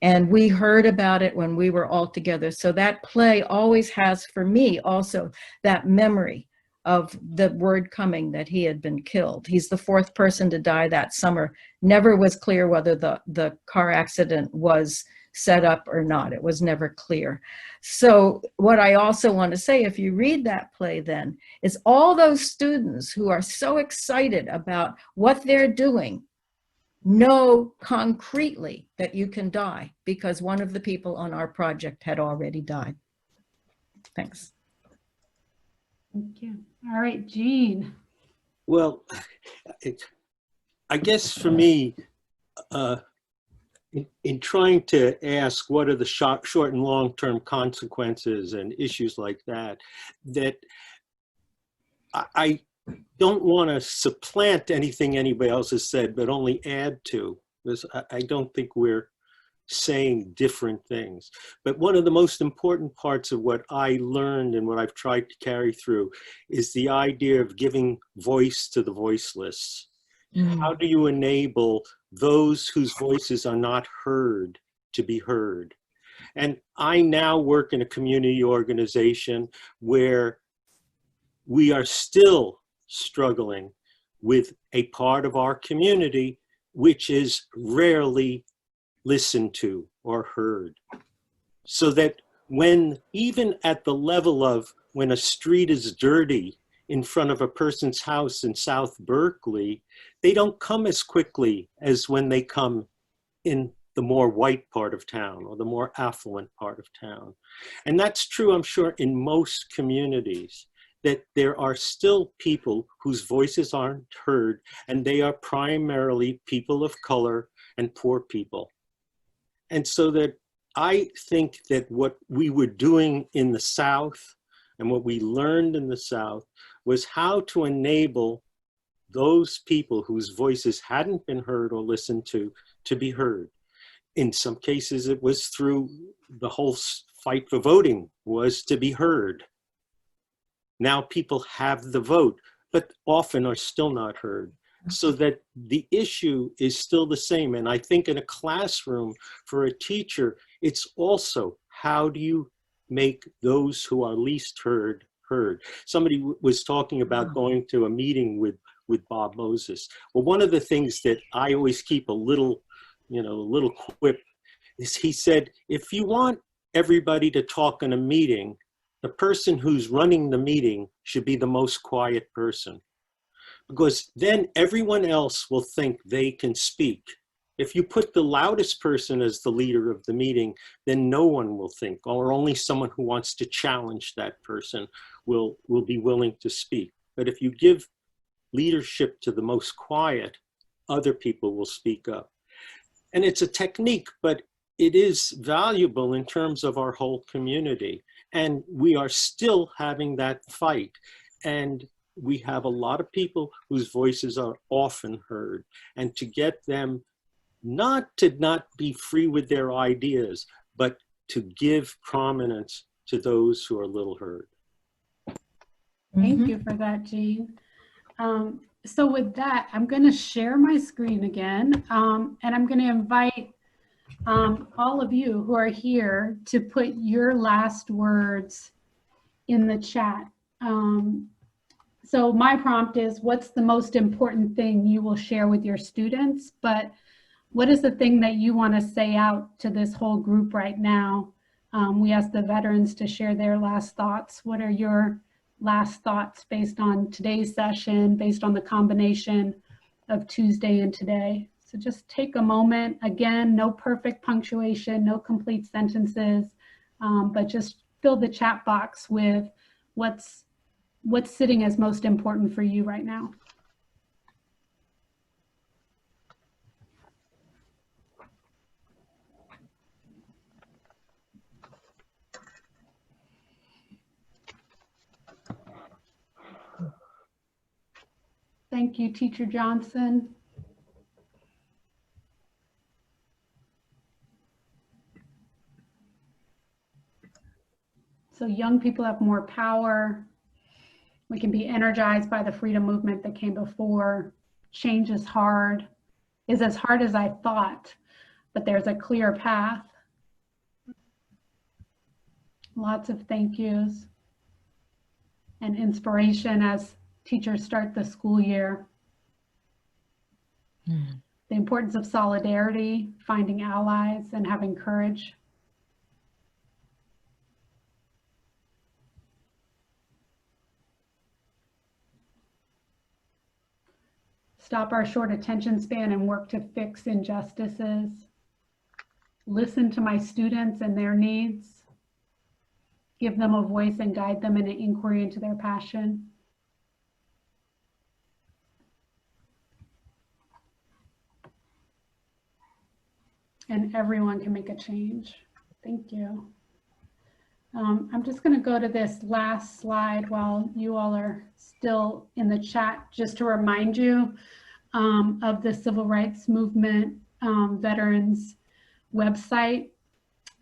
[SPEAKER 6] And we heard about it when we were all together. So that play always has, for me also, that memory of the word coming that he had been killed. He's the fourth person to die that summer. Never was clear whether the car accident was set up or not. It was never clear. So what I also want to say, if you read that play then, is all those students who are so excited about what they're doing know concretely that you can die because one of the people on our project had already died. Thanks.
[SPEAKER 1] Thank you. All right, Jean.
[SPEAKER 5] Well, I guess for me, in trying to ask what are the short and long-term consequences and issues like that, that I don't want to supplant anything anybody else has said, but only add to, because I don't think we're saying different things. But one of the most important parts of what I learned and what I've tried to carry through is the idea of giving voice to the voiceless. How do you enable those whose voices are not heard to be heard? And I now work in a community organization where we are still struggling with a part of our community which is rarely listened to or heard. So that when, even at the level of when a street is dirty in front of a person's house in South Berkeley, they don't come as quickly as when they come in the more white part of town or the more affluent part of town. And that's true, I'm sure, in most communities, that there are still people whose voices aren't heard, and they are primarily people of color and poor people. And so that I think that what we were doing in the South and what we learned in the South was how to enable those people whose voices hadn't been heard or listened to be heard. In some cases, it was through the whole fight for voting was to be heard. Now people have the vote, but often are still not heard. So that the issue is still the same. And I think in a classroom for a teacher, it's also how do you make those who are least heard heard? Somebody was talking about going to a meeting with Bob Moses. Well, one of the things that I always keep a little quip is he said, if you want everybody to talk in a meeting, the person who's running the meeting should be the most quiet person, because then everyone else will think they can speak. If you put the loudest person as the leader of the meeting, then no one will think, or only someone who wants to challenge that person will be willing to speak. But if you give leadership to the most quiet, other people will speak up. And it's a technique, but it is valuable in terms of our whole community. And we are still having that fight. And we have a lot of people whose voices are often heard. And to get them not be free with their ideas, but to give prominence to those who are little heard.
[SPEAKER 1] Thank you for that, Jean. So with that, I'm going to share my screen again, and I'm going to invite all of you who are here to put your last words in the chat. So my prompt is, what's the most important thing you will share with your students? But what is the thing that you want to say out to this whole group right now? We asked the veterans to share their last thoughts. What are your last thoughts based on today's session, based on the combination of Tuesday and today? So just take a moment. Again, no perfect punctuation, no complete sentences, but just fill the chat box with what's sitting as most important for you right now. Thank you, Teacher Johnson. So young people have more power. We can be energized by the freedom movement that came before. Change is hard, is as hard as I thought, but there's a clear path. Lots of thank yous and inspiration as teachers start the school year. The importance of solidarity, finding allies, and having courage. Stop our short attention span and work to fix injustices. Listen to my students and their needs. Give them a voice and guide them in an inquiry into their passion. And everyone can make a change. Thank you. I'm just going to go to this last slide while you all are still in the chat, just to remind you of the Civil Rights Movement Veterans website.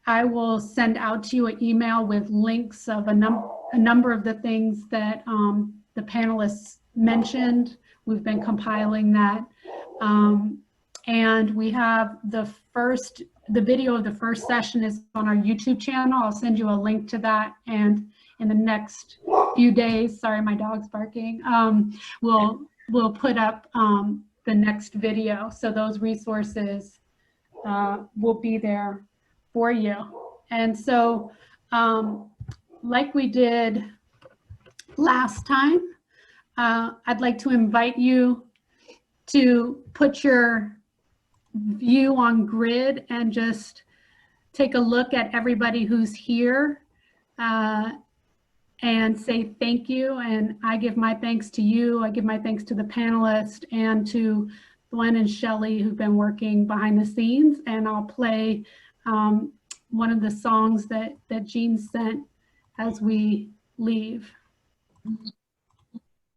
[SPEAKER 1] I will send out to you an email with links of a number of the things that the panelists mentioned. We've been compiling that. And we have the video of the first session is on our YouTube channel. I'll send you a link to that. And in the next few days, sorry, my dog's barking, we'll put up the next video. So those resources will be there for you. And so like we did last time, I'd like to invite you to put your view on grid and just take a look at everybody who's here and say thank you. And I give my thanks to you. I give my thanks to the panelists and to Glenn and Shelley who've been working behind the scenes. And I'll play one of the songs that Jean sent as we leave.